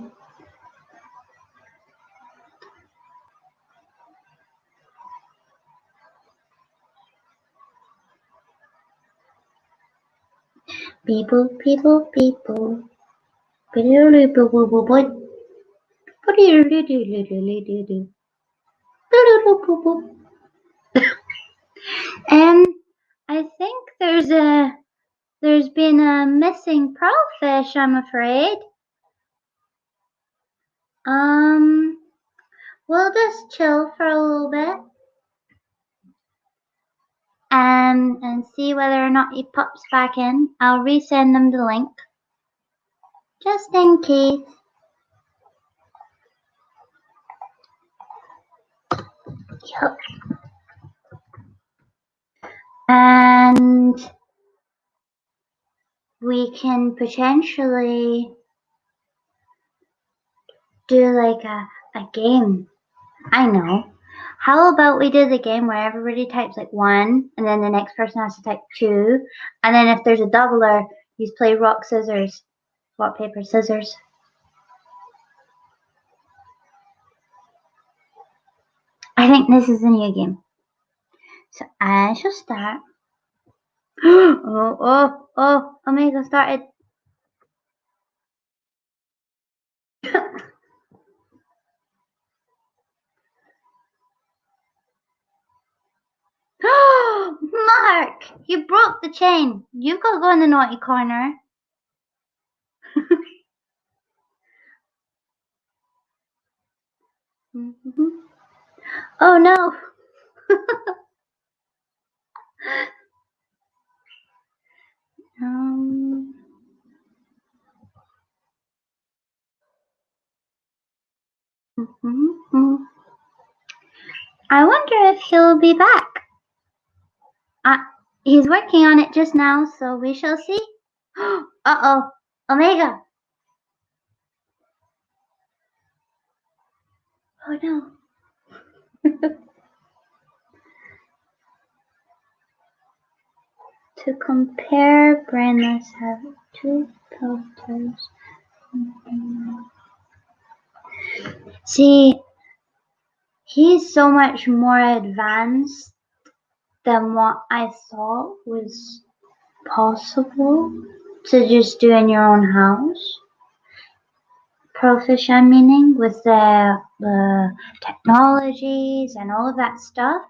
Speaker 1: I think there's been a missing pearlfish, I'm afraid. We'll just chill for a little bit. and see whether or not he pops back in. I'll resend them the link. Just in case. Yup. And we can potentially do like a game. I know. How about we do the game where everybody types like 1 and then the next person has to type 2, and then if there's a doubler, you play rock, scissors, paper, scissors. I think this is a new game. So I shall start. Oh, Omega started. Mark, you broke the chain. You've got to go in the naughty corner. Oh no. um, I wonder if he'll be back. He's working on it just now, so we shall see. Uh-oh, Omega. Oh no. To compare, brainless have 2 filters. See, he's so much more advanced than what I thought was possible to just do in your own house. Pearlfish, I'm meaning, with the technologies and all of that stuff.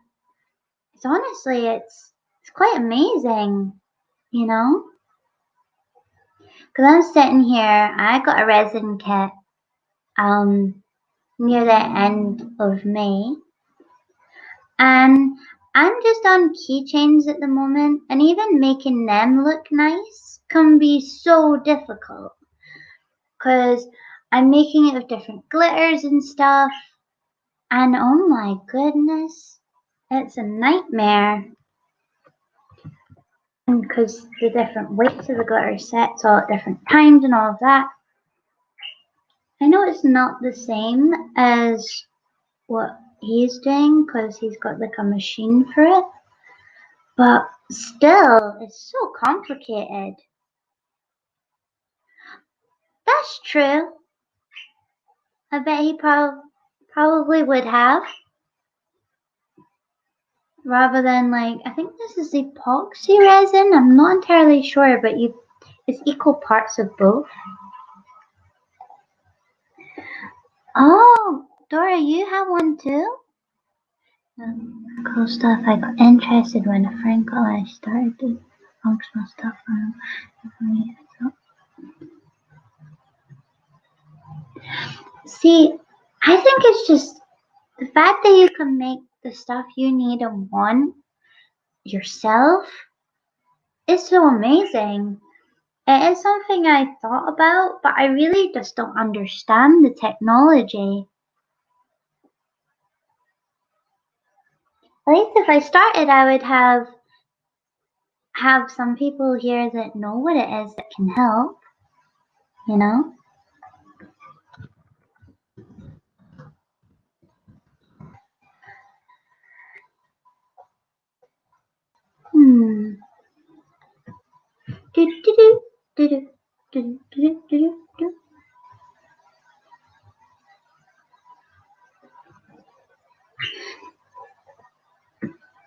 Speaker 1: It's honestly, it's quite amazing, you know? Because I'm sitting here, I got a resin kit near the end of May, and I'm just on keychains at the moment, and even making them look nice can be so difficult because I'm making it with different glitters and stuff, and oh my goodness, it's a nightmare because the different weights of the glitter sets all at different times and all of that. I know it's not the same as what he's doing because he's got like a machine for it, but still, it's so complicated. That's true. I bet he probably would have, rather than like, I think this is epoxy resin. I'm not entirely sure, but it's equal parts of both. Oh, Dora, you have one too? Cool stuff. I got interested when a friend got I started doing functional stuff on See, I think it's just the fact that you can make the stuff you need and want yourself is so amazing. It is something I thought about, but I really just don't understand the technology. At least if I started, I would have some people here that know what it is that can help, you know?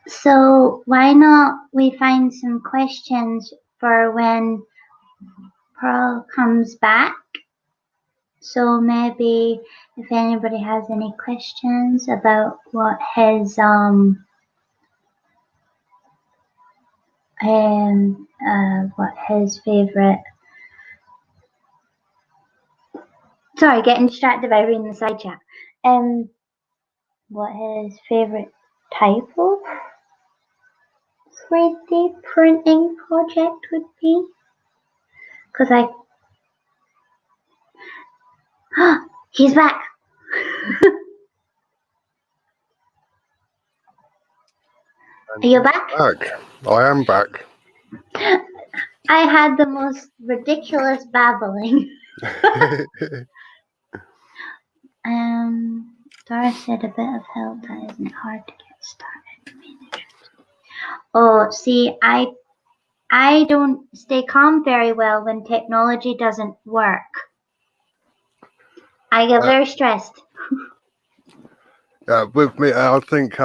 Speaker 1: So why not we find some questions for when Pearl comes back? So maybe if anybody has any questions about what his favorite. Sorry, getting distracted by reading the side chat. What his favorite type of 3D printing project would be? Because he's back. Are you back?
Speaker 2: I am back.
Speaker 1: I had the most ridiculous babbling. Dora said a bit of help that isn't hard to get started. Oh, see, I don't stay calm very well when technology doesn't work. I get very stressed.
Speaker 2: Yeah, with me, I think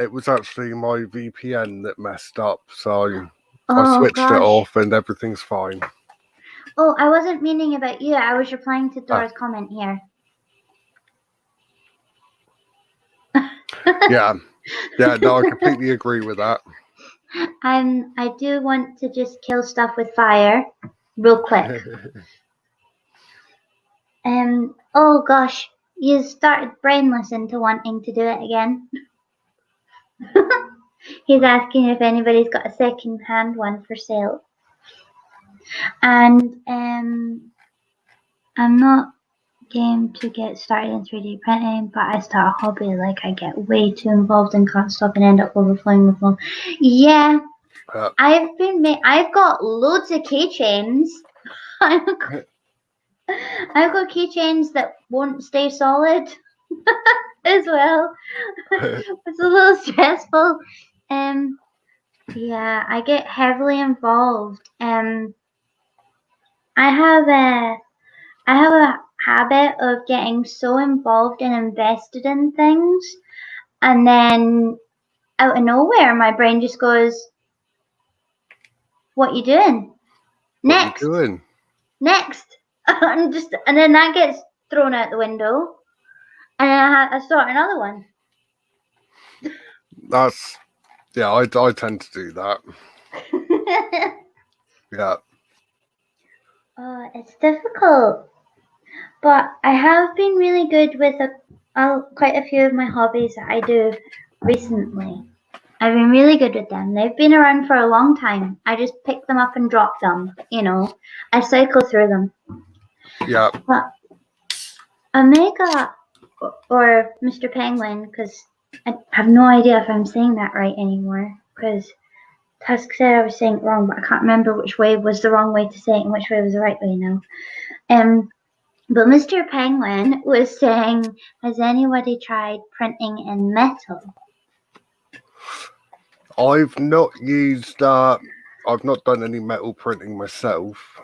Speaker 2: it was actually my VPN that messed up, so I switched it off and everything's fine.
Speaker 1: Oh, I wasn't meaning about you. I was replying to Dora's comment here.
Speaker 2: Yeah, no, I completely agree with that.
Speaker 1: I do want to just kill stuff with fire, real quick. Oh gosh, you started brainless into wanting to do it again. He's asking if anybody's got a second-hand one for sale. And I'm not game to get started in 3D printing, but I start a hobby like I get way too involved and can't stop and end up overflowing with them. Yeah, I've got loads of keychains. I've got keychains that won't stay solid as well. It's a little stressful. Yeah, I get heavily involved. I have a habit of getting so involved and invested in things, and then out of nowhere, my brain just goes, "What you doing? Next,
Speaker 2: what you doing?
Speaker 1: Next," and then that gets thrown out the window, and then I start another one.
Speaker 2: I tend to do that. Yeah.
Speaker 1: It's difficult, but I have been really good with quite a few of my hobbies that I do recently. I've been really good with them. They've been around for a long time. I just pick them up and drop them, I cycle through them.
Speaker 2: Yeah.
Speaker 1: But Omega or Mr. Penguin, because I have no idea if I'm saying that right anymore, because Tusk said I was saying it wrong, but I can't remember which way was the wrong way to say it and which way was the right way now. But Mr. Penguin was saying, has anybody tried printing in metal?
Speaker 2: I've not used I've not done any metal printing myself.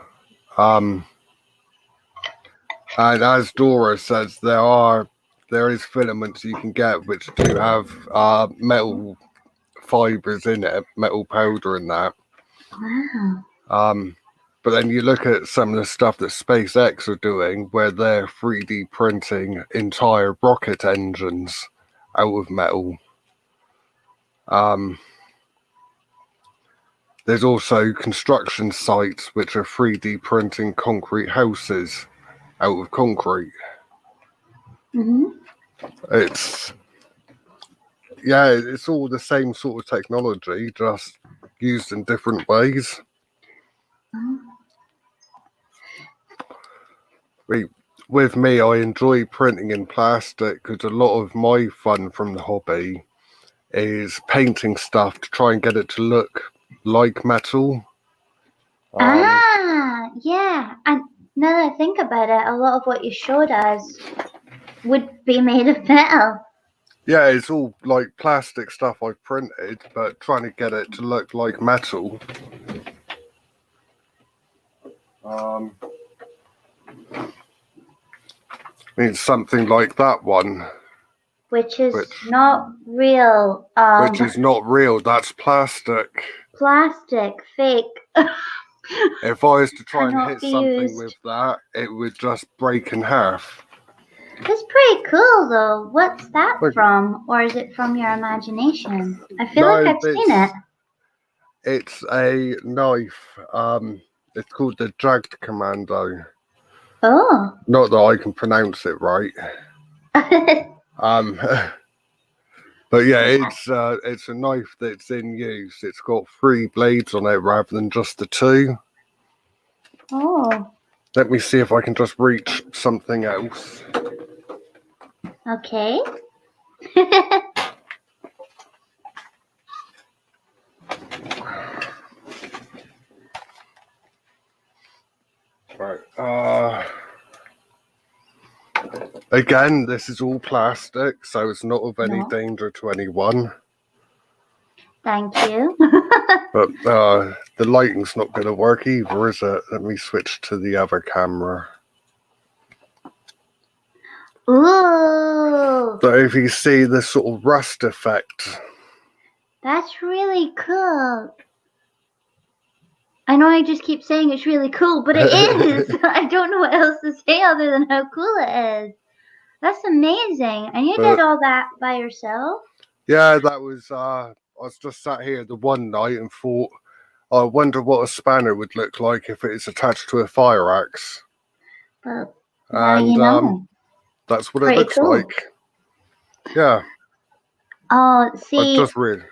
Speaker 2: And as Dora says, there is filaments you can get which do have metal fibers in it, metal powder in that.
Speaker 1: Wow.
Speaker 2: But then you look at some of the stuff that SpaceX are doing, where they're 3D printing entire rocket engines out of metal. There's also construction sites which are 3D printing concrete houses out of concrete.
Speaker 1: Mm-hmm.
Speaker 2: It's all the same sort of technology, just used in different ways. With me, I enjoy printing in plastic because a lot of my fun from the hobby is painting stuff to try and get it to look like metal.
Speaker 1: Yeah. And now that I think about it, a lot of what you showed us would be made of metal.
Speaker 2: Yeah, it's all like plastic stuff I've printed, but trying to get it to look like metal. It's something like that one.
Speaker 1: Which is not real.
Speaker 2: Which is not real, that's plastic.
Speaker 1: Plastic, fake.
Speaker 2: If I was to try and hit something with that, it would just break in half.
Speaker 1: It's pretty cool though. What's that from? Or is it from your imagination? I feel like I've seen it.
Speaker 2: It's a knife. It's called the Dragged Commando.
Speaker 1: Oh.
Speaker 2: Not that I can pronounce it right. But yeah,
Speaker 1: Okay.
Speaker 2: it's a knife that's in use. It's got 3 blades on it rather than just the 2.
Speaker 1: Oh,
Speaker 2: Let me see if I can just reach something else.
Speaker 1: okay.
Speaker 2: Right. Again, this is all plastic, so it's not of any
Speaker 1: No,
Speaker 2: danger to anyone.
Speaker 1: thank you.
Speaker 2: But the lighting's not going to work either, is it? Let me switch to the other camera.
Speaker 1: Ooh,
Speaker 2: So if you see this sort of rust effect,
Speaker 1: that's really cool. I know I just keep saying it's really cool, but it is. I don't know what else to say other than how cool it is. That's amazing. And you did all that by yourself?
Speaker 2: yeah, that was. I was just sat here the one night and thought, I wonder what a spanner would look like if it's attached to a fire axe.
Speaker 1: Well, now
Speaker 2: And
Speaker 1: you know.
Speaker 2: that's what it
Speaker 1: Pretty
Speaker 2: looks
Speaker 1: cool.
Speaker 2: like. Yeah,
Speaker 1: Oh,
Speaker 2: I
Speaker 1: see,
Speaker 2: just really.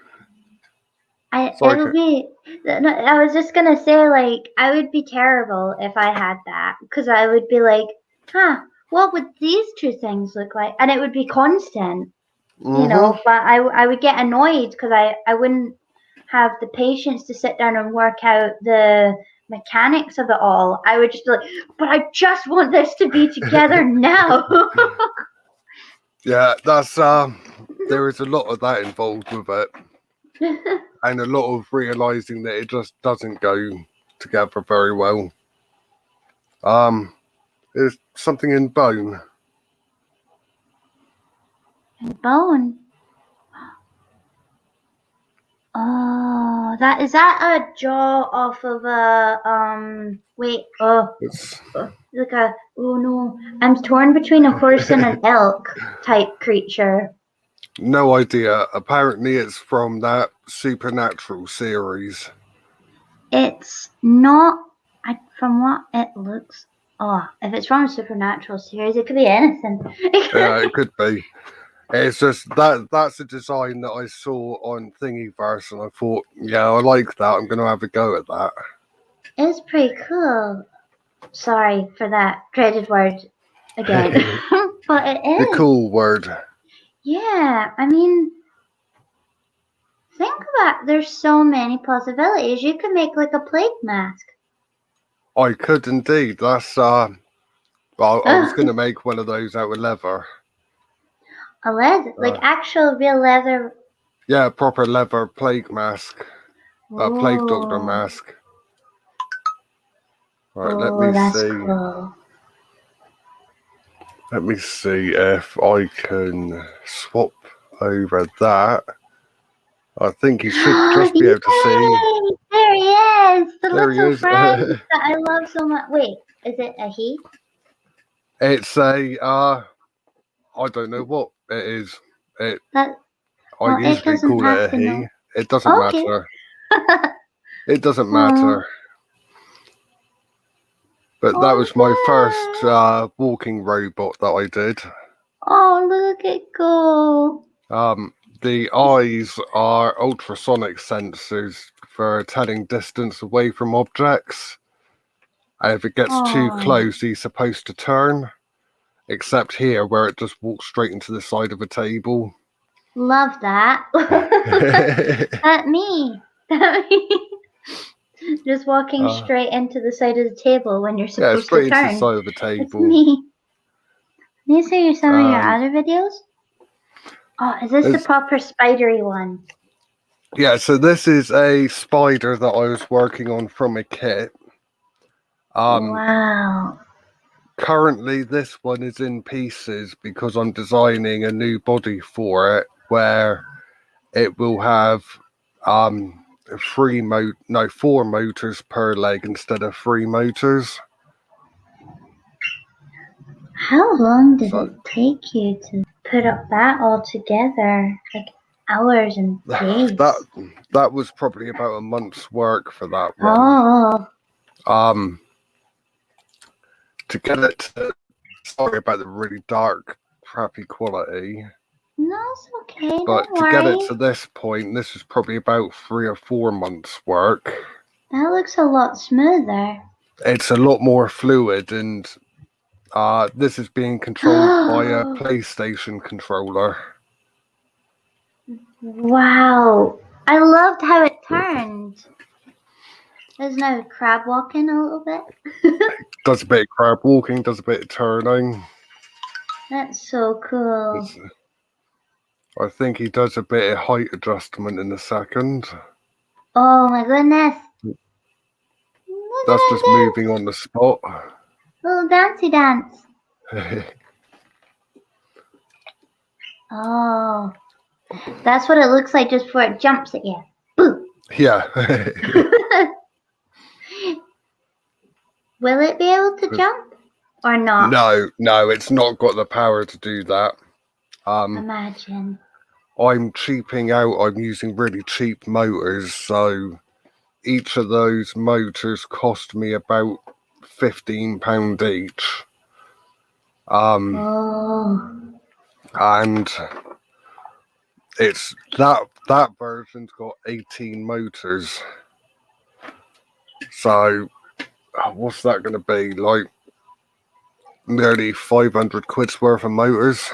Speaker 1: it
Speaker 2: Sorry.
Speaker 1: would be. No, I was just gonna say, like, I would be terrible if I had that, because I would be like, huh, what would these two things look like? And it would be constant, you know. But I would get annoyed because I wouldn't have the patience to sit down and work out the mechanics of it all. I would just be like, but I just want this to be together now.
Speaker 2: Yeah, that's there is a lot of that involved with it, and a lot of realizing that it just doesn't go together very well. There's something in bone.
Speaker 1: Bone. Oh, that is that a jaw off of a wait,
Speaker 2: It's
Speaker 1: like a oh no, I'm torn between a horse and an elk type creature.
Speaker 2: no idea. Apparently, it's from that Supernatural series.
Speaker 1: It's not. From what it looks. Oh, if it's from a supernatural series, it could be anything.
Speaker 2: Yeah, it could be. It's just that's a design that I saw on Thingiverse, and I thought, yeah, I like that. I'm going to have a go at that.
Speaker 1: It's pretty cool. Sorry for that dreaded word again, but it
Speaker 2: The
Speaker 1: is.
Speaker 2: cool word.
Speaker 1: Yeah, I mean, think about it. There's so many possibilities. You could make like a plague mask.
Speaker 2: I could indeed. That's well, I was going to make one of those out of leather.
Speaker 1: A leather, like actual real leather.
Speaker 2: Yeah, proper leather plague mask. Plague doctor
Speaker 1: Oh,
Speaker 2: mask. Right, let
Speaker 1: oh,
Speaker 2: me
Speaker 1: that's
Speaker 2: see.
Speaker 1: cool.
Speaker 2: Let me see if I can swap over that. I think you should just be able to see.
Speaker 1: Yay! There he is, the
Speaker 2: There he
Speaker 1: little
Speaker 2: is.
Speaker 1: friend that I love so much. Wait, is it a he?
Speaker 2: It's a I don't know what it is. It
Speaker 1: That
Speaker 2: I
Speaker 1: well, it
Speaker 2: usually
Speaker 1: doesn't
Speaker 2: call it
Speaker 1: have
Speaker 2: a
Speaker 1: to know.
Speaker 2: he. It doesn't
Speaker 1: Okay.
Speaker 2: matter. It doesn't
Speaker 1: Oh,
Speaker 2: matter. But that was my first
Speaker 1: oh,
Speaker 2: walking robot that I did.
Speaker 1: oh, look at go.
Speaker 2: The eyes are ultrasonic sensors for telling distance away from objects. And if it gets too
Speaker 1: Oh,
Speaker 2: close, he's supposed to turn. Except here, where it just walks straight into the side of a table.
Speaker 1: love that. That me. That me. Just walking straight into the side of the table when you're
Speaker 2: Yeah,
Speaker 1: supposed to
Speaker 2: straight into the
Speaker 1: turn.
Speaker 2: side of the
Speaker 1: It's
Speaker 2: table.
Speaker 1: me. These are some of your
Speaker 2: And
Speaker 1: other videos? Oh, is this the proper spidery one?
Speaker 2: yeah, so this is a spider that I was working on from a kit.
Speaker 1: Wow.
Speaker 2: Currently, this one is in pieces because I'm designing a new body for it where it will have 4 motors per leg instead of 3 motors.
Speaker 1: How long did
Speaker 2: So
Speaker 1: it take you to put up that all together? Like hours and days.
Speaker 2: that was probably about a month's work for that one.
Speaker 1: Oh.
Speaker 2: To get it to, sorry about the really dark, crappy quality.
Speaker 1: No, it's okay.
Speaker 2: But
Speaker 1: Don't
Speaker 2: to get it
Speaker 1: worry.
Speaker 2: to this point, this is probably about 3 or 4 months' work.
Speaker 1: That looks a lot smoother.
Speaker 2: It's a lot more fluid, and this is being controlled by a PlayStation controller.
Speaker 1: Wow. I loved how it turned. There's no crab walking a little bit.
Speaker 2: Does a bit of crab walking, does a bit of turning.
Speaker 1: That's so cool.
Speaker 2: I think he does a bit of height adjustment in a second.
Speaker 1: Oh my goodness. Look
Speaker 2: That's
Speaker 1: at
Speaker 2: just
Speaker 1: it
Speaker 2: moving on the spot.
Speaker 1: Little dancey dance. Oh. That's what it looks like just before it jumps at you. Boo!
Speaker 2: Yeah.
Speaker 1: Will it be able to jump or not?
Speaker 2: No, it's not got the power to do that.
Speaker 1: Imagine.
Speaker 2: I'm cheaping out. I'm using really cheap motors, so each of those motors cost me about £15 each. And it's that version's got 18 motors. So what's that going to be? Like nearly 500 quid's worth of motors.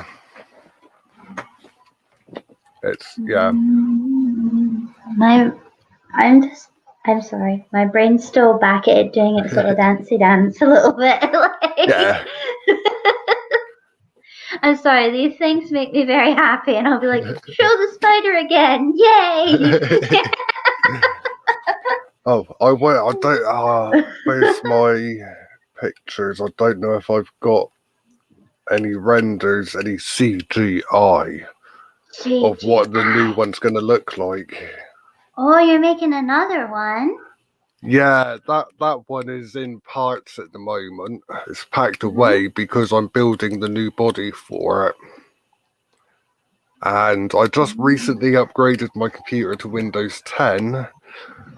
Speaker 2: It's
Speaker 1: I'm sorry. My brain's still back at it doing its little dancey dance a little bit.
Speaker 2: Yeah.
Speaker 1: I'm sorry, these things make me very happy, and I'll be like, show the spider again, yay!
Speaker 2: Where's my pictures? I don't know if I've got any renders, any CGI of what the new one's going to look like.
Speaker 1: Oh, you're making another one?
Speaker 2: Yeah, that one is in parts at the moment. It's packed away because I'm building the new body for it. And I just recently upgraded my computer to Windows 10,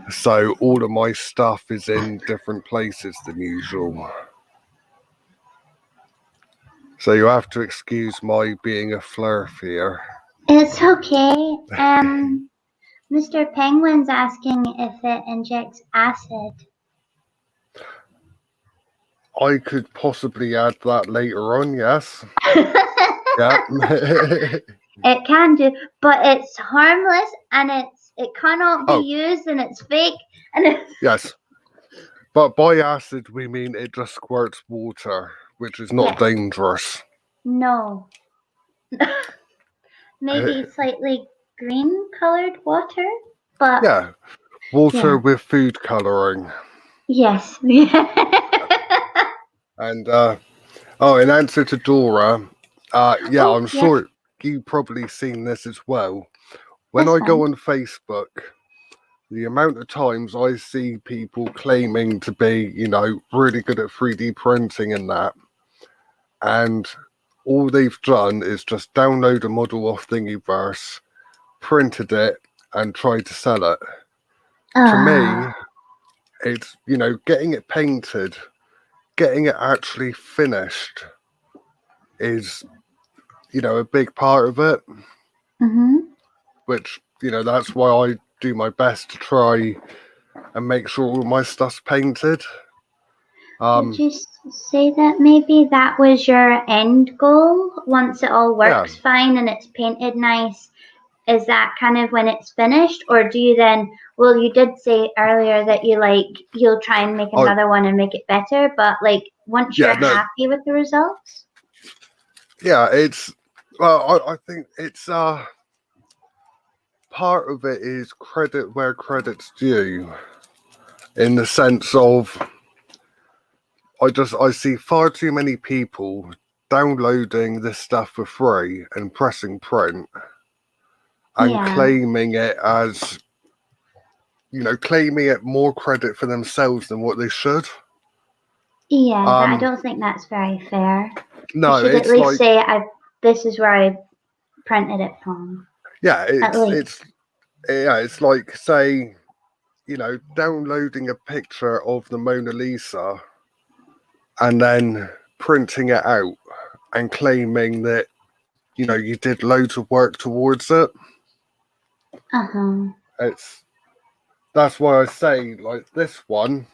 Speaker 2: so all of my stuff is in different places than usual. So you have to excuse my being a flurf here.
Speaker 1: It's okay. Mr. Penguin's asking if it injects acid.
Speaker 2: I could possibly add that later on, yes. Yeah.
Speaker 1: It can do, but it's harmless and it cannot be used and it's fake and it's...
Speaker 2: Yes. But by acid we mean it just squirts water, which is not dangerous.
Speaker 1: No. Maybe slightly green colored water, but
Speaker 2: yeah, water with food coloring.
Speaker 1: Yes.
Speaker 2: And in answer to Dora, I'm sure you've probably seen this as well. When I go on Facebook, the amount of times I see people claiming to be, really good at 3D printing and that, and all they've done is just download a model off Thingiverse, printed it, and tried to sell it. To me, it's, getting it painted, getting it actually finished is, a big part of it.
Speaker 1: Mm-hmm.
Speaker 2: Which, that's why I do my best to try and make sure all my stuff's painted.
Speaker 1: Would you say that maybe that was your end goal? Once it all works fine and it's painted nice, is that kind of when it's finished? Or do you then, well, you did say earlier that you'll try and make another one and make it better, but once you're happy with the results?
Speaker 2: Yeah, I think it's part of it is credit where credit's due, in the sense of I see far too many people downloading this stuff for free and pressing print and claiming it as, claiming it more credit for themselves than what they should.
Speaker 1: Yeah, I don't think that's very fair.
Speaker 2: No,
Speaker 1: you should at least say, this is where I printed it from.
Speaker 2: Yeah, it's like, say, downloading a picture of the Mona Lisa and then printing it out and claiming that you did loads of work towards it. That's why I say, like, this one,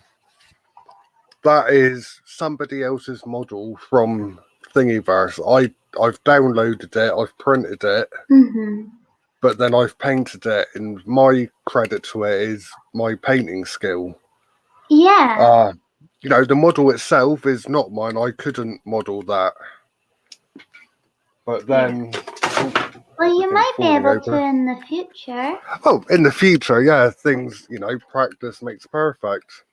Speaker 2: that is somebody else's model from Thingiverse. I've downloaded it, I've printed it, but then I've painted it, and my credit to it is my painting skill.
Speaker 1: Yeah.
Speaker 2: The model itself is not mine. I couldn't model that. But then...
Speaker 1: Well, you might be able to in the future.
Speaker 2: Oh, in the future, yeah, things, practice makes perfect.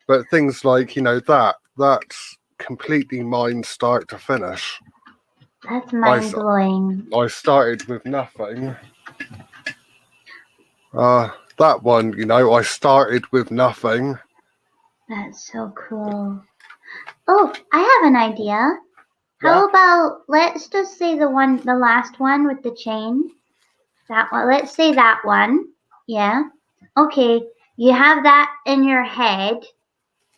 Speaker 2: But things like, that's completely mine start to finish.
Speaker 1: That's mind-blowing.
Speaker 2: I started with nothing. That one, I started with nothing.
Speaker 1: That's so cool. Oh, I have an idea. How about, let's just say the last one with the chain. That one, let's say that one. Yeah. Okay, you have that in your head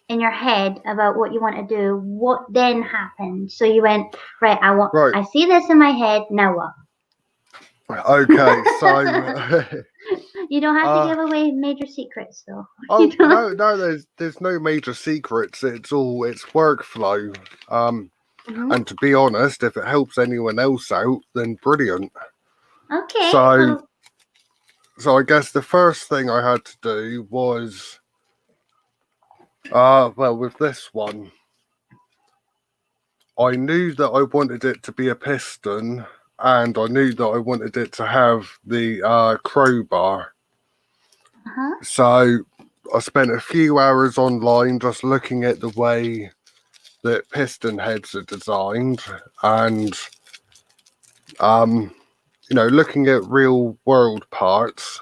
Speaker 1: about what you want to do. What then happened? So you went, right, I see this in my head, now what?
Speaker 2: Okay, so...
Speaker 1: You don't have to give away major secrets, though.
Speaker 2: Oh, no, there's no major secrets. It's workflow. And to be honest, if it helps anyone else out, then brilliant.
Speaker 1: Okay.
Speaker 2: So I guess the first thing I had to do was, with this one, I knew that I wanted it to be a piston, and I knew that I wanted it to have the crowbar. So I spent a few hours online just looking at the way that piston heads are designed, and looking at real world parts,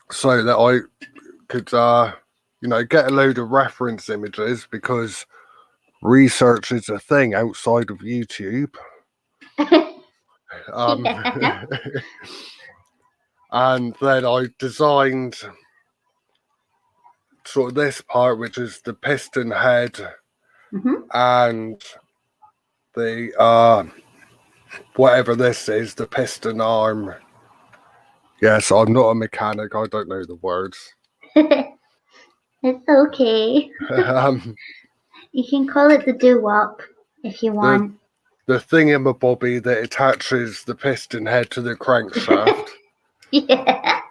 Speaker 2: so that I could get a load of reference images, because research is a thing outside of YouTube. And then I designed sort of this part, which is the piston head, and the whatever this is, the piston arm. Yes, I'm not a mechanic. I don't know the words.
Speaker 1: It's okay. You can call it the doo-wop if you want.
Speaker 2: The thingamabobby that attaches the piston head to the crankshaft.
Speaker 1: Yeah.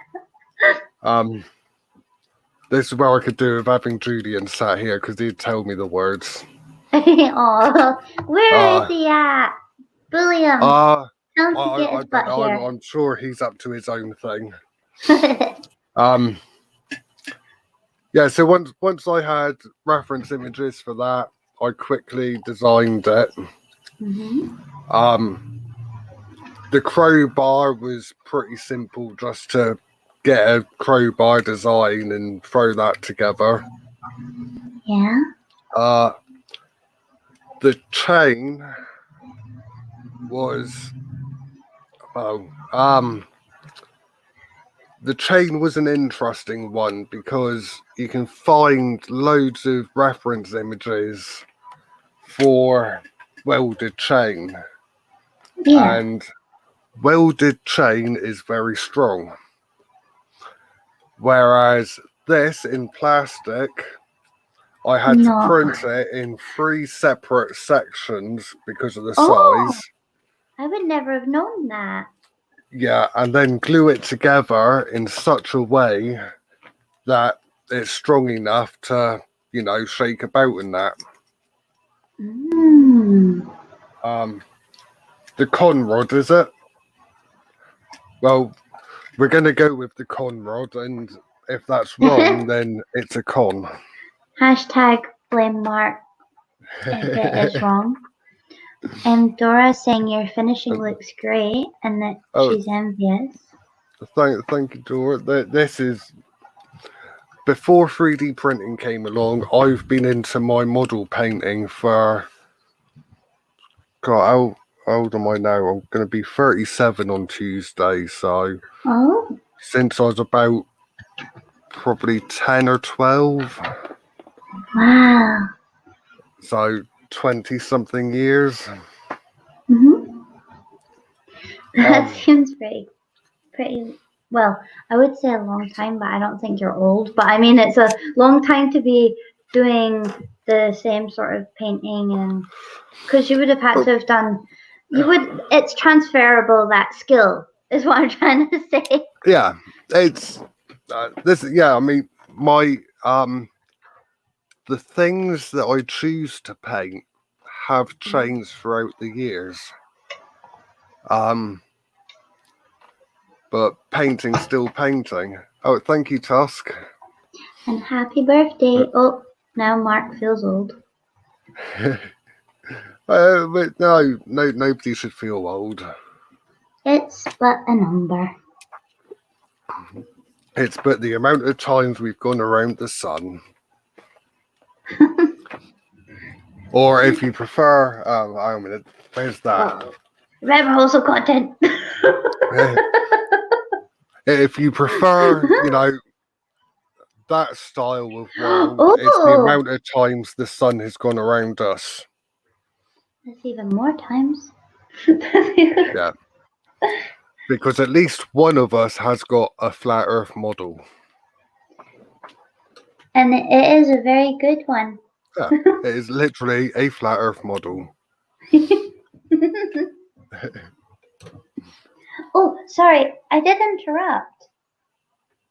Speaker 2: This is where I could do with having Julian sat here, because he'd tell me the words.
Speaker 1: Oh, where is he at? Bully him. Tell him to get his butt here.
Speaker 2: I'm sure he's up to his own thing. Yeah, so once I had reference images for that, I quickly designed it. The crowbar was pretty simple, just to get a crowbar design and throw that together.
Speaker 1: Yeah.
Speaker 2: The chain was the chain was an interesting one, because you can find loads of reference images for welded chain.
Speaker 1: Yeah.
Speaker 2: And welded chain is very strong. Whereas this in plastic, I had to print it in 3 separate sections because of the size.
Speaker 1: I would never have known that.
Speaker 2: Yeah, and then glue it together in such a way that it's strong enough to, shake about in that. The con rod, is it? Well, we're going to go with the con rod, and if that's wrong, then it's a con.
Speaker 1: Hashtag blame Mark if it is wrong. And Dora saying your finishing looks great, and that she's envious.
Speaker 2: Thank you, Dora. This is... Before 3D printing came along, I've been into my model painting for... God, how old am I now? I'm going to be 37 on Tuesday, so... Since I was about probably 10 or 12.
Speaker 1: Wow.
Speaker 2: So 20-something years.
Speaker 1: That seems pretty. Well, I would say a long time, but I don't think you're old. But I mean, it's a long time to be doing the same sort of painting, and because you would have had to have done. You would. It's transferable. That skill is what I'm trying to say.
Speaker 2: Yeah, it's this. Yeah, I mean, my the things that I choose to paint have changed throughout the years. But painting's still painting. Oh, thank you, Tusk.
Speaker 1: And happy birthday! Oh, now Mark feels old.
Speaker 2: But no, nobody should feel old.
Speaker 1: It's but a number.
Speaker 2: It's but the amount of times we've gone around the sun. Or if you prefer, hang on a minute, where's that?
Speaker 1: Oh, reversal content.
Speaker 2: If you prefer, that style of world,
Speaker 1: Oh,
Speaker 2: it's the amount of times the sun has gone around us.
Speaker 1: that's even more times.
Speaker 2: Yeah. Because at least one of us has got a flat Earth model.
Speaker 1: And it is a very good one.
Speaker 2: Yeah, it is literally a flat Earth model.
Speaker 1: Oh, sorry, I did interrupt.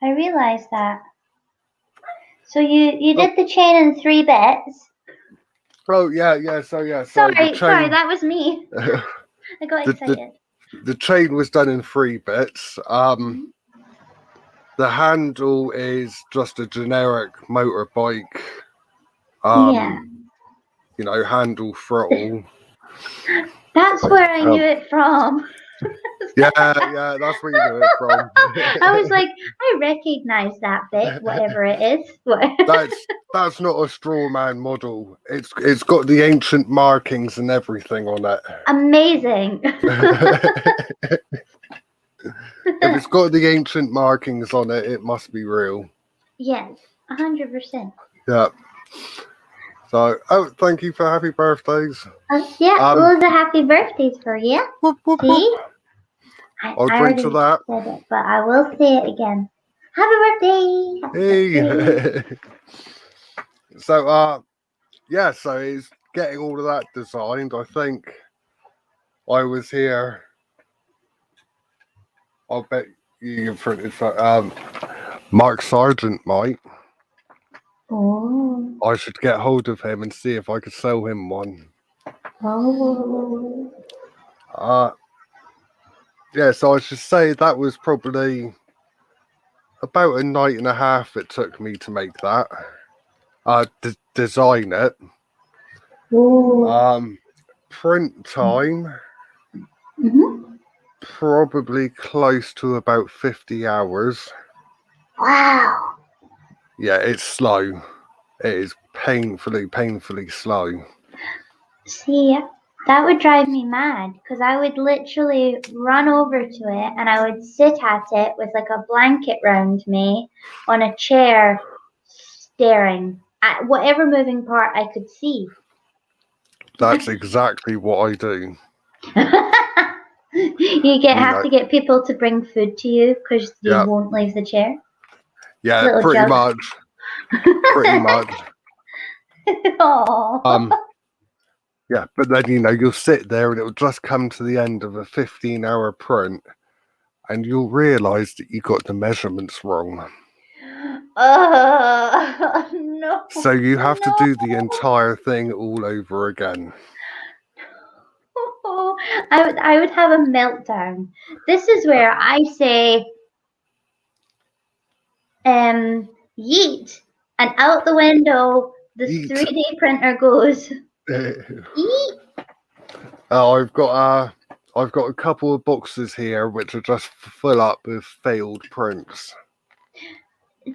Speaker 1: I realized that. So you did the chain in 3 bits.
Speaker 2: Oh yeah. So
Speaker 1: Sorry, that was me. I got excited.
Speaker 2: The chain was done in 3 bits. The handle is just a generic motorbike. Handle throttle.
Speaker 1: That's where I knew it from.
Speaker 2: Yeah, that's where you knew it from.
Speaker 1: I was like, I recognize that bit, whatever it is.
Speaker 2: That's not a straw man model. It's got the ancient markings and everything on it.
Speaker 1: Amazing.
Speaker 2: If it's got the ancient markings on it, it must be real.
Speaker 1: Yes, 100%.
Speaker 2: Yeah. So, thank you for happy birthdays.
Speaker 1: Well, the happy birthdays for you.
Speaker 2: Whoop, whoop,
Speaker 1: See?
Speaker 2: whoop. I'll drink to that.
Speaker 1: Said it, but I will say it again. Happy birthday! Happy birthday.
Speaker 2: So, so it's getting all of that designed. I think I was here. I'll bet you printed for Mark Sargent might.
Speaker 1: Oh.
Speaker 2: I should get hold of him and see if I could sell him one.
Speaker 1: Oh.
Speaker 2: So I should say that was probably about a night and a half it took me to make that. Design it.
Speaker 1: Oh.
Speaker 2: Print time.
Speaker 1: Mm-hmm.
Speaker 2: Probably close to about 50 hours.
Speaker 1: Wow.
Speaker 2: Yeah, it's slow. It is painfully slow.
Speaker 1: See, that would drive me mad because I would literally run over to it and I would sit at it with like a blanket round me on a chair staring at whatever moving part I could see.
Speaker 2: That's exactly what I do.
Speaker 1: You have to get people to bring food to you because you won't leave the chair.
Speaker 2: Yeah, pretty much. Pretty much. Yeah, but then you'll sit there and it'll just come to the end of a 15-hour print and you'll realise that you got the measurements wrong.
Speaker 1: No.
Speaker 2: So you have to do the entire thing all over again.
Speaker 1: I would have a meltdown. This is where I say, yeet, and out the window the
Speaker 2: Yeet.
Speaker 1: 3D printer goes. Yeet.
Speaker 2: I've got a couple of boxes here which are just full up with failed prints.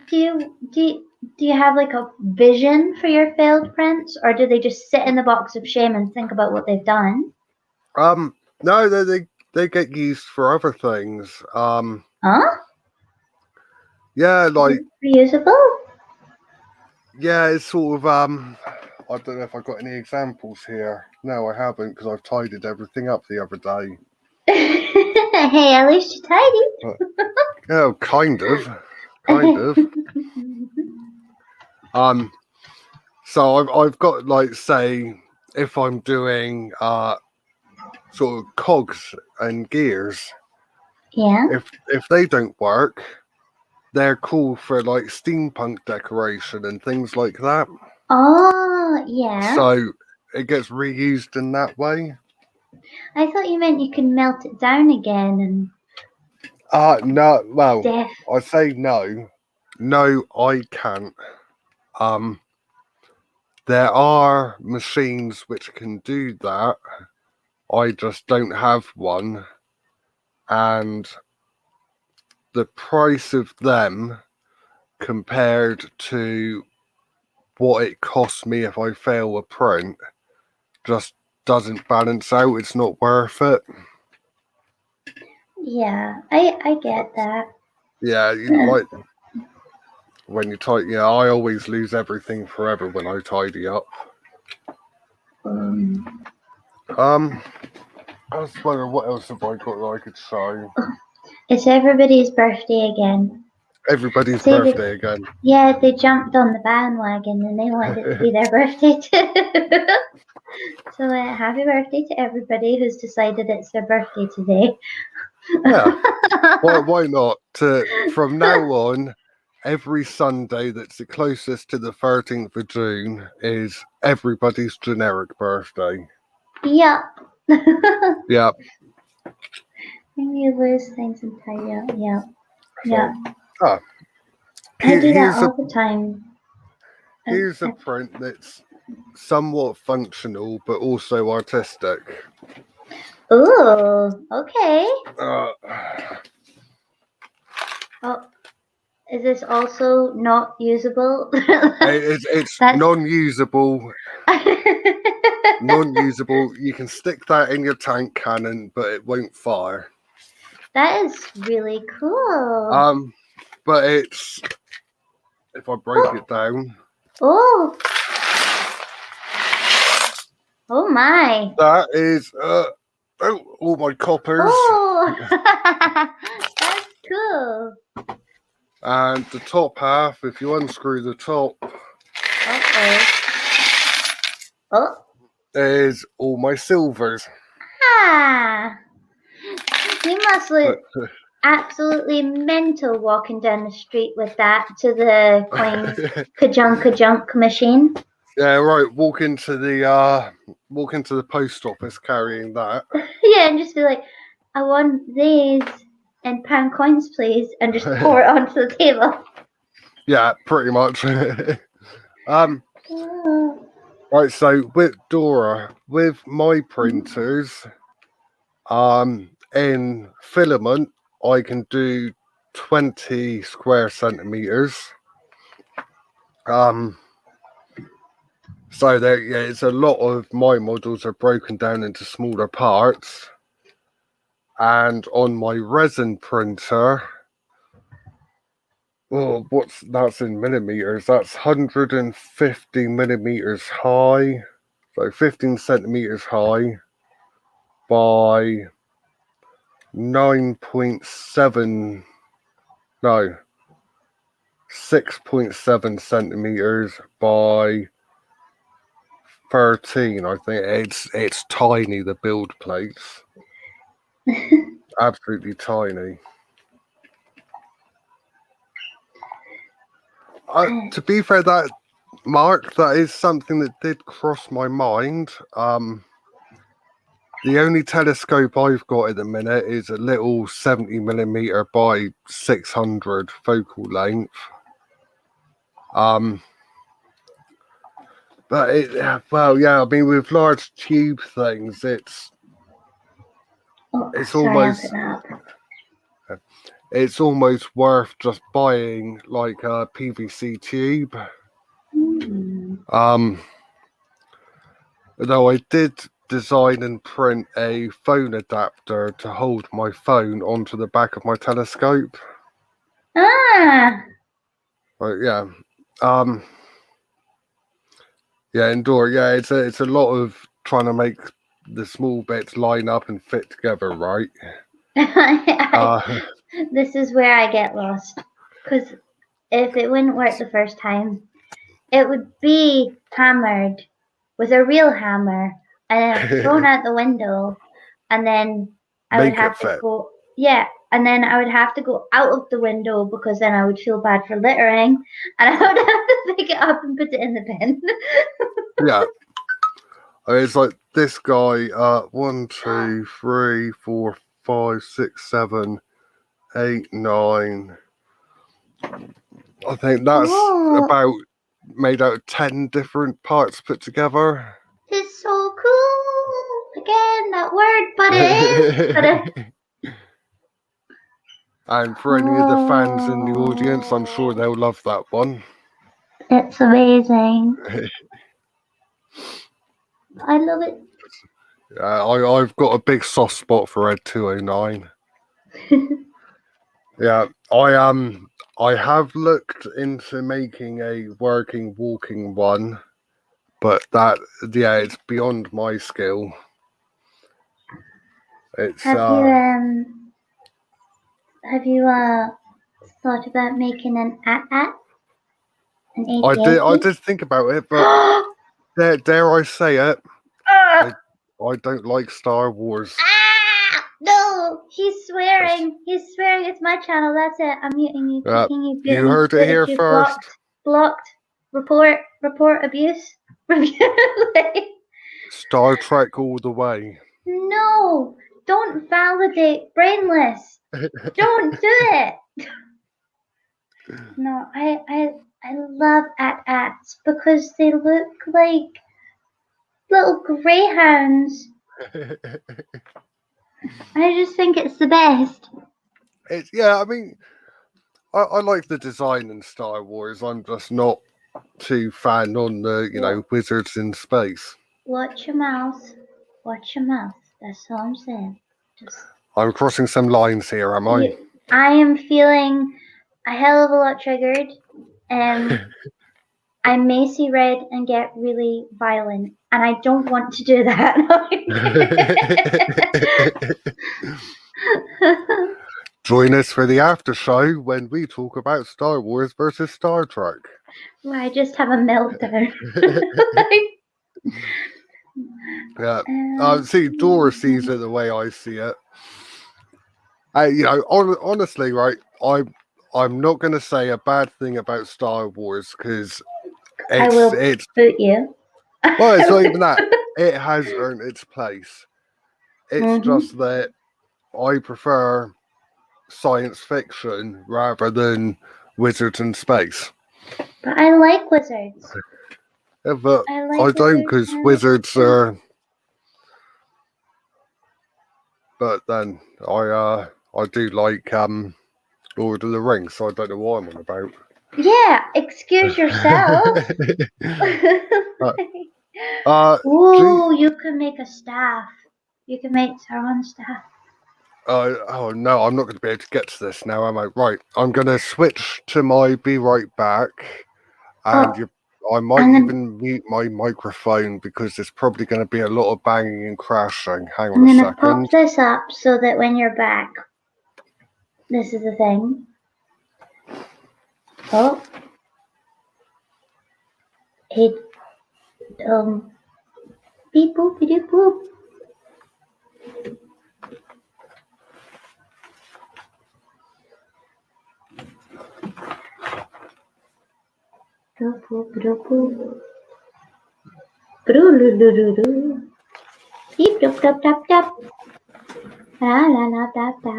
Speaker 1: Do you have like a vision for your failed prints, or do they just sit in the box of shame and think about what they've done?
Speaker 2: No, they get used for other things.
Speaker 1: Huh?
Speaker 2: Yeah, like
Speaker 1: reusable? Yeah,
Speaker 2: it's sort of I don't know if I've got any examples here. No, I haven't because I've tidied everything up the other day.
Speaker 1: Hey, at least you're tidy.
Speaker 2: Oh, kind of. So I've got, like, say, if I'm doing sort of cogs and gears,
Speaker 1: Yeah.
Speaker 2: if they don't work, they're cool for like steampunk decoration and things like that.
Speaker 1: Oh, yeah.
Speaker 2: So it gets reused in that way.
Speaker 1: I thought you meant you can melt it down again and
Speaker 2: No, well,
Speaker 1: death.
Speaker 2: I say no. No, I can't. There are machines which can do that. I just don't have one. And the price of them compared to what it costs me if I fail a print just doesn't balance out. It's not worth it.
Speaker 1: Yeah, I get that.
Speaker 2: Yeah, like when you tidy, yeah, I always lose everything forever when I tidy up. I was wondering what else have I got that I could show.
Speaker 1: It's everybody's birthday again.
Speaker 2: Everybody's
Speaker 1: See,
Speaker 2: birthday again.
Speaker 1: yeah, they jumped on the bandwagon and they wanted it to be their birthday too. So happy birthday to everybody who's decided it's their birthday today.
Speaker 2: Yeah. Why not? From now on, every Sunday that's the closest to the 13th of June is everybody's generic birthday.
Speaker 1: Yeah.
Speaker 2: Yeah.
Speaker 1: And you lose things and tidy up. Yeah.
Speaker 2: So,
Speaker 1: Yeah. I do that
Speaker 2: here's
Speaker 1: all the time.
Speaker 2: here's a print that's somewhat functional but also artistic.
Speaker 1: Ooh, okay.
Speaker 2: Uh,
Speaker 1: Oh, is this also not usable?
Speaker 2: it's non-usable. Non-usable. You can stick that in your tank cannon, but it won't fire.
Speaker 1: That is really cool.
Speaker 2: But it's, if I break it down.
Speaker 1: Oh. Oh my.
Speaker 2: That is all my coppers.
Speaker 1: Oh. That's cool.
Speaker 2: And the top half, if you unscrew the top,
Speaker 1: Oh.
Speaker 2: is all my silvers.
Speaker 1: Ah. You must look absolutely mental walking down the street with that to the coin ka-junk machine.
Speaker 2: Yeah, right. Walk into the post office carrying that.
Speaker 1: Yeah, and just be like, I want these and pound coins, please, and just pour it onto the table.
Speaker 2: Yeah, pretty much. Right, so with Dora, with my printers, in filament, I can do 20 square centimeters. So there, yeah, it's a lot of my models are broken down into smaller parts. And on my resin printer, oh, that's in millimeters? That's 150 millimeters high, so 15 centimeters high by 9.7, no, 6.7 centimeters by 13. I think it's tiny, the build plates. Absolutely tiny. To be fair, that is something that did cross my mind. The only telescope I've got at the minute is a little 70 millimeter by 600 focal length. But I mean, with large tube things, it's almost worth just buying like a PVC tube. Though I did design and print a phone adapter to hold my phone onto the back of my telescope. But yeah. Yeah, indoor. Yeah, it's a lot of trying to make the small bits line up and fit together, right?
Speaker 1: This is where I get lost. Because if it wouldn't work the first time, it would be hammered with a real hammer and then thrown out the window, and then I would
Speaker 2: Make it
Speaker 1: have to
Speaker 2: fit.
Speaker 1: go. Yeah, and then I would have to go out of the window because then I would feel bad for littering, and I would have to pick it up and put it in the bin.
Speaker 2: Yeah. It's like this guy, 1, 2, 3, 4, 5, 6, 7, 8, 9. I think that's
Speaker 1: Oh,
Speaker 2: about made out of 10 different parts put together.
Speaker 1: it's so cool. Again, that word, but it is. But
Speaker 2: And for any of the fans in the audience, I'm sure they'll love that one.
Speaker 1: it's amazing. I love it.
Speaker 2: I've got a big soft spot for Ed 209. Yeah, I have looked into making a working walking one, but it's beyond my skill. It's
Speaker 1: Have you thought about making an at an
Speaker 2: I did think about it, but dare I say it, I don't like Star Wars.
Speaker 1: No, he's swearing. He's swearing. It's my channel. That's it. I'm muting you. Kicking you.
Speaker 2: You heard it here first.
Speaker 1: Blocked. Report abuse.
Speaker 2: Star Trek all the way.
Speaker 1: No, don't validate brainless. Don't do it. No, I love at-ats because they look like little greyhounds. I just think it's the best.
Speaker 2: I mean, I like the design in Star Wars. I'm just not too fan on the wizards in space.
Speaker 1: Watch your mouth. Watch your mouth. That's all I'm saying.
Speaker 2: I'm crossing some lines here, am I?
Speaker 1: I am feeling a hell of a lot triggered. I may see red and get really violent, and I don't want to do that.
Speaker 2: Join us for the after show when we talk about Star Wars versus Star Trek.
Speaker 1: Well, I just have a meltdown.
Speaker 2: Yeah. See, Dora sees it the way I see it. Honestly, right? I'm not going to say a bad thing about Star Wars because it's
Speaker 1: boot you.
Speaker 2: Well, it's not even that. It has earned its place. It's just that I prefer science fiction rather than wizards in space.
Speaker 1: But I like wizards.
Speaker 2: Yeah, but I don't because wizards are. But then I do like Lord of the Rings, so I don't know what I'm on about.
Speaker 1: Yeah, excuse yourself. You can make a staff. You can make Sauron's staff.
Speaker 2: Oh no, I'm not going to be able to get to this now, am I? Right, I'm going to switch to my be right back, and I might even mute my microphone because there's probably going to be a lot of banging and crashing. Hang on a second.
Speaker 1: I'm going to pop this up so that when you're back, this is the thing. Oh. It, beep boop, beep boop. Beep doop dop dop dop. La la la da da.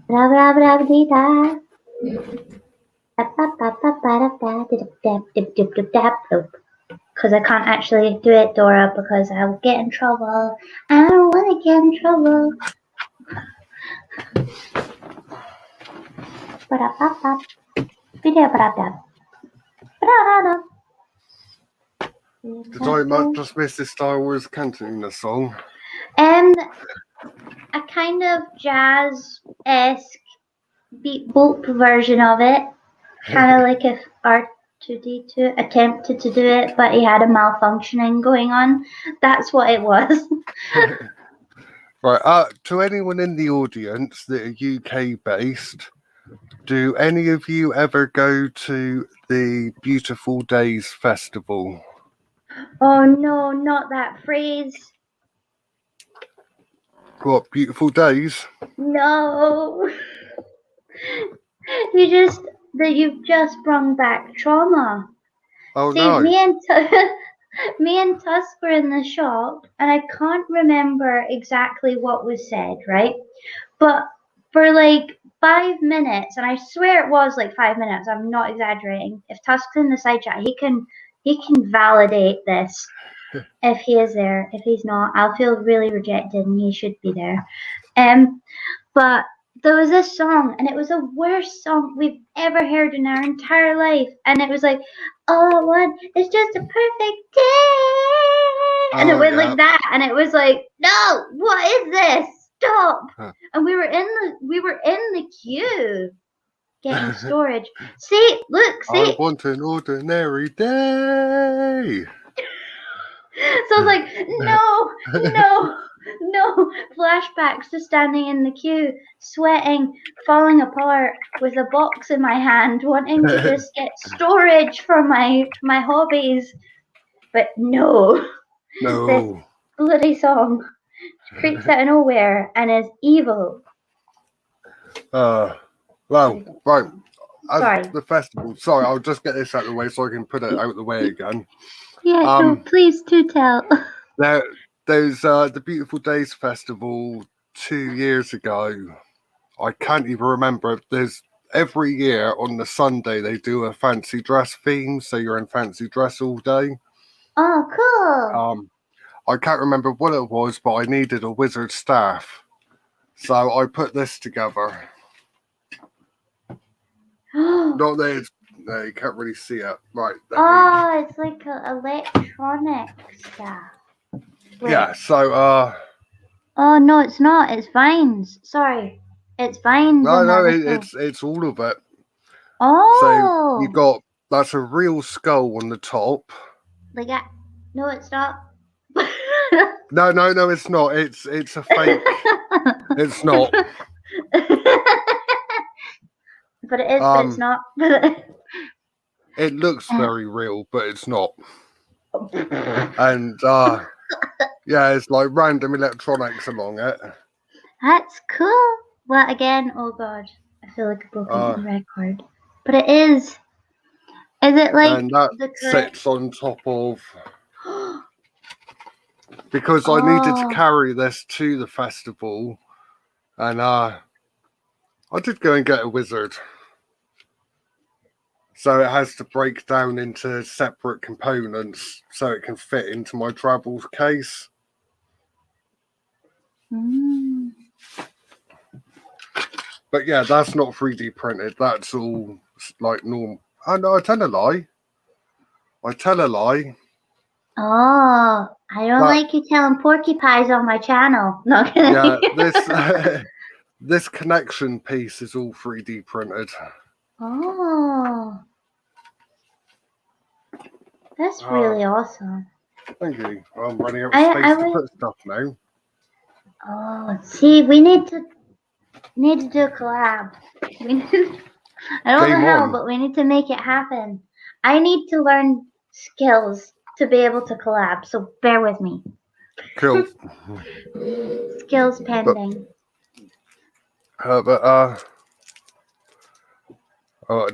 Speaker 1: Blah blah blah dee da. Because I can't actually do it, Dora, because I'll get in trouble. I don't want to get in trouble.
Speaker 2: Did I just miss the Star Wars Cantina song?
Speaker 1: A kind of jazz-esque beat boop version of it. Kind of like if 2D2 attempted to do it, but he had a malfunctioning going on. That's what it was.
Speaker 2: Right. To anyone in the audience that are UK based, do any of you ever go to the Beautiful Days Festival?
Speaker 1: Oh no, not that phrase.
Speaker 2: What, Beautiful Days?
Speaker 1: No. You've just brought back trauma.
Speaker 2: Oh
Speaker 1: See,
Speaker 2: no.
Speaker 1: me and Tusk were in the shop, and I can't remember exactly what was said, right? But for like 5 minutes, and I swear it was like 5 minutes. I'm not exaggerating. If Tusk's in the side chat, he can validate this if he is there. If he's not, I'll feel really rejected, and he should be there. But there was this song, and it was the worst song we've ever heard in our entire life. And it was like, all I want is just a perfect day. And it
Speaker 2: Oh
Speaker 1: went
Speaker 2: yeah.
Speaker 1: like that. And it was like, no, what is this? Stop.
Speaker 2: Huh.
Speaker 1: And we were in the queue getting storage. See, look,
Speaker 2: I
Speaker 1: see.
Speaker 2: want an ordinary day.
Speaker 1: So I was like, no. Flashbacks to standing in the queue, sweating, falling apart, with a box in my hand, wanting to just get storage for my hobbies. But no, this
Speaker 2: No.
Speaker 1: bloody song creeps out of nowhere and is evil.
Speaker 2: Well, right. As
Speaker 1: Sorry.
Speaker 2: the festival. Sorry, I'll just get this out of the way so I can put it out of the way again.
Speaker 1: Yeah, no, please do tell.
Speaker 2: There's the Beautiful Days Festival 2 years ago. I can't even remember. There's every year on the Sunday they do a fancy dress theme, so you're in fancy dress all day.
Speaker 1: Oh, cool.
Speaker 2: I can't remember what it was, but I needed a wizard staff, so I put this together. Not that it's, no, you can't really see it. Right.
Speaker 1: Oh, it's like an electronic stuff. Wait.
Speaker 2: Yeah. So
Speaker 1: Oh no, it's not. It's vines. Sorry, it's vines.
Speaker 2: no, it's all of it.
Speaker 1: Oh.
Speaker 2: So you got that's a real skull on the top.
Speaker 1: Like that. No, it's not.
Speaker 2: No, it's not. It's a fake. It's not.
Speaker 1: But it is. But it's not.
Speaker 2: It looks very real, but it's not. And yeah, it's like random electronics along it.
Speaker 1: That's cool. Well, again, oh god, I feel like a broken record. But it is. Is it like
Speaker 2: and that
Speaker 1: the correct?
Speaker 2: sits on top of because I needed to carry this to the festival, and I did go and get a wizard. So it has to break down into separate components so it can fit into my travel case.
Speaker 1: Mm.
Speaker 2: But yeah, that's not 3D printed. That's all like normal. Oh no, I tell a lie.
Speaker 1: Oh, I don't like you telling porcupines on my channel. Not gonna.
Speaker 2: Yeah, this connection piece is all 3D printed.
Speaker 1: Oh, that's really awesome.
Speaker 2: Thank you. I'm running out of space to put stuff now.
Speaker 1: Oh, see, we need to do a collab. I don't know how, but we need to make it happen. I need to learn skills to be able to collab, so bear with me.
Speaker 2: Cool.
Speaker 1: Skills pending.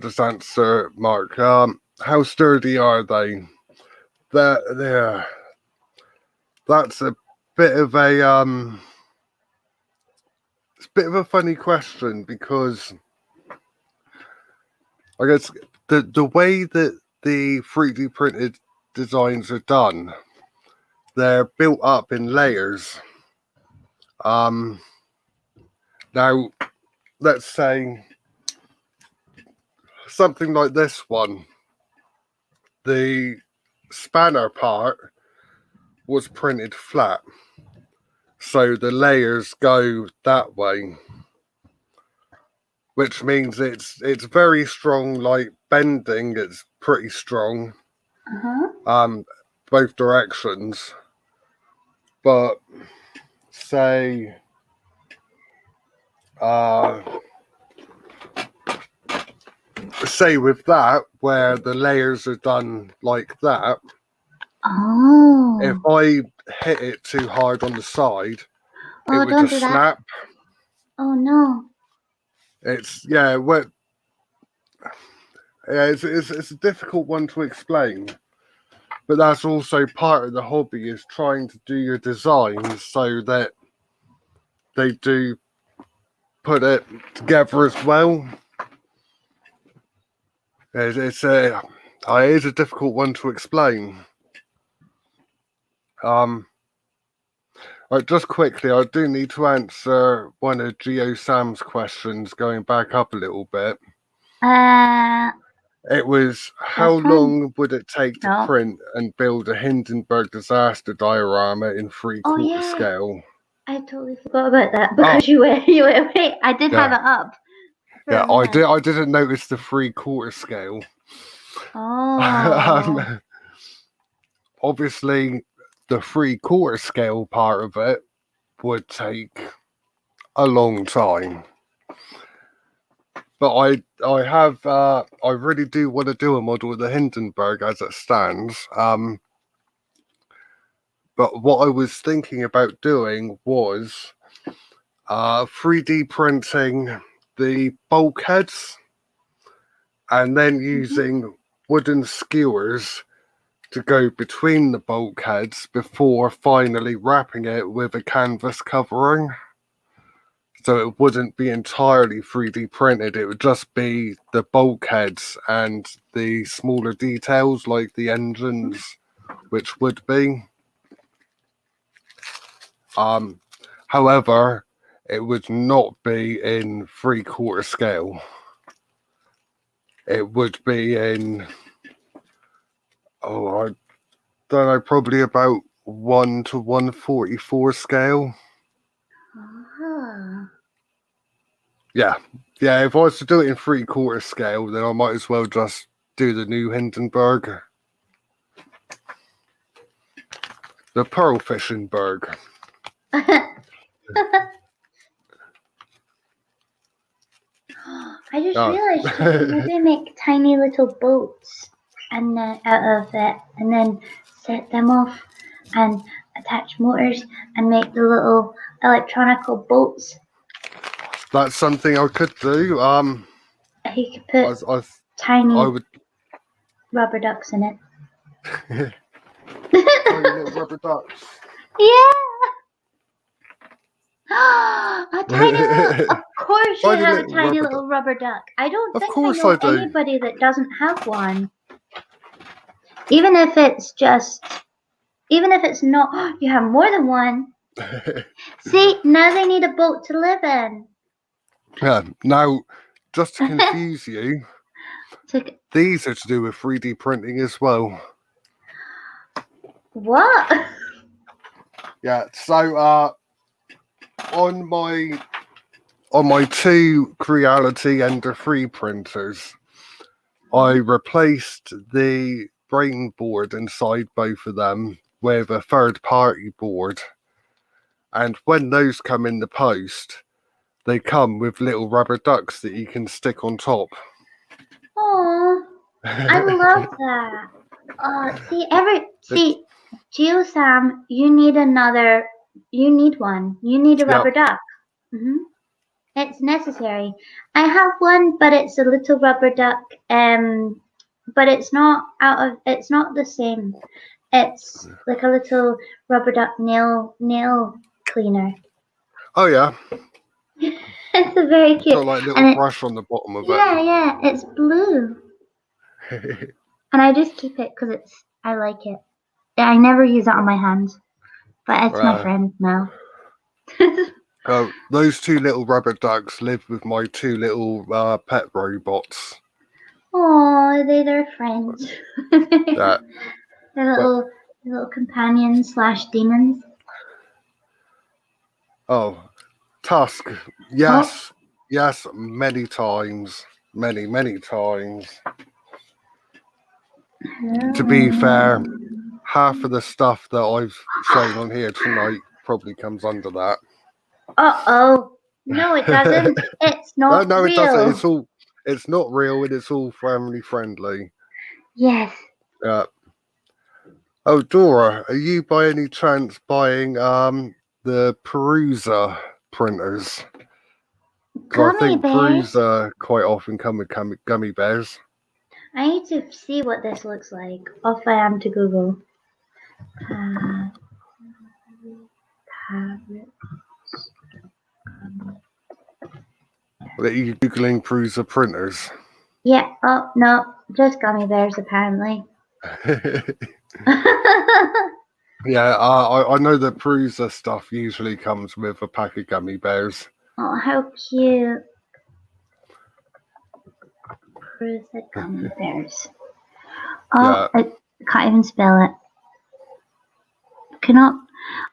Speaker 2: Just answer Mark. How sturdy are they? They're that's a bit of a it's a bit of a funny question because I guess the way that the 3D printed designs are done, they're built up in layers. Now let's say something like this one. The spanner part was printed flat, so the layers go that way. which means it's very strong, like bending, it's pretty strong. Both directions. But say say with that, where the layers are done like that, if I hit it too hard on the side, it would
Speaker 1: don't
Speaker 2: just
Speaker 1: do that.
Speaker 2: snap.
Speaker 1: Oh no.
Speaker 2: It's it's a difficult one to explain, but that's also part of the hobby, is trying to do your designs so that they do put it together as well. It's a difficult one to explain. Just quickly, I do need to answer one of Geo Sam's questions, going back up a little bit. It was, how long would it take to print and build a Hindenburg disaster diorama in 3/4 scale?
Speaker 1: I totally forgot about that because you went away. I did have it up.
Speaker 2: Yeah, I didn't notice the 3/4 scale.
Speaker 1: Oh.
Speaker 2: Obviously, the 3/4 scale part of it would take a long time. But I really do want to do a model of the Hindenburg as it stands. But what I was thinking about doing was 3D printing the bulkheads and then using wooden skewers to go between the bulkheads before finally wrapping it with a canvas covering. So it wouldn't be entirely 3D printed, it would just be the bulkheads and the smaller details like the engines, which would be. However, it would not be in 3/4 scale. It would be in, I don't know, probably about 1 to 1/44 scale. Yeah, if I was to do it in 3/4 scale, then I might as well just do the new Hindenburg. The pearlfishingburg.
Speaker 1: I just realized you can maybe make tiny little boats and out of it, and then set them off and attach motors and make the little electronical boats.
Speaker 2: That's something I could do.
Speaker 1: You could put tiny rubber ducks in it.
Speaker 2: Tiny little rubber ducks.
Speaker 1: Yeah. A tiny little. Of course, you have a tiny little rubber duck. I don't think I know anybody that doesn't have one. Even if it's not, you have more than one. See, now they need a boat to live in.
Speaker 2: Yeah. Now, just to confuse you, these are to do with 3D printing as well.
Speaker 1: What?
Speaker 2: Yeah. So, on my 2 Creality Ender 3 printers, I replaced the brain board inside both of them with a third-party board. And when those come in the post, they come with little rubber ducks that you can stick on top.
Speaker 1: Oh, I love that. See, Geo Sam, you need one. You need a rubber duck. It's necessary. I have one, but it's a little rubber duck. But it's not the same. It's like a little rubber duck nail cleaner.
Speaker 2: Oh yeah.
Speaker 1: It's a very cute.
Speaker 2: Got like a little brush on the bottom of it.
Speaker 1: Yeah, it's blue. And I just keep it because I like it. I never use it on my hands, but it's my friend now.
Speaker 2: Those 2 little rubber ducks live with my 2 little pet robots.
Speaker 1: Oh, they're friends.
Speaker 2: Yeah.
Speaker 1: They're little companions / demons.
Speaker 2: Oh, Tusk. Yes. Yes, many times. Many times. To be fair, half of the stuff that I've shown on here tonight probably comes under that.
Speaker 1: Uh-oh. No, it doesn't. It's
Speaker 2: No,
Speaker 1: not
Speaker 2: no, it doesn't.
Speaker 1: real.
Speaker 2: It's not real and it's all family friendly.
Speaker 1: Yes.
Speaker 2: Oh, Dora, are you by any chance buying the Perusa printers? Because I
Speaker 1: Gummy
Speaker 2: think
Speaker 1: bears?
Speaker 2: Perusa quite often come with gummy bears.
Speaker 1: I need to see what this looks like. Off I am to Google.
Speaker 2: Are you googling Perusa printers?
Speaker 1: Yeah, oh no, just gummy bears apparently.
Speaker 2: Yeah, I know the Perusa stuff usually comes with a pack of gummy bears.
Speaker 1: Oh, how cute. Prusa gummy bears. Oh,
Speaker 2: Yeah,
Speaker 1: I can't even spell it. Cannot.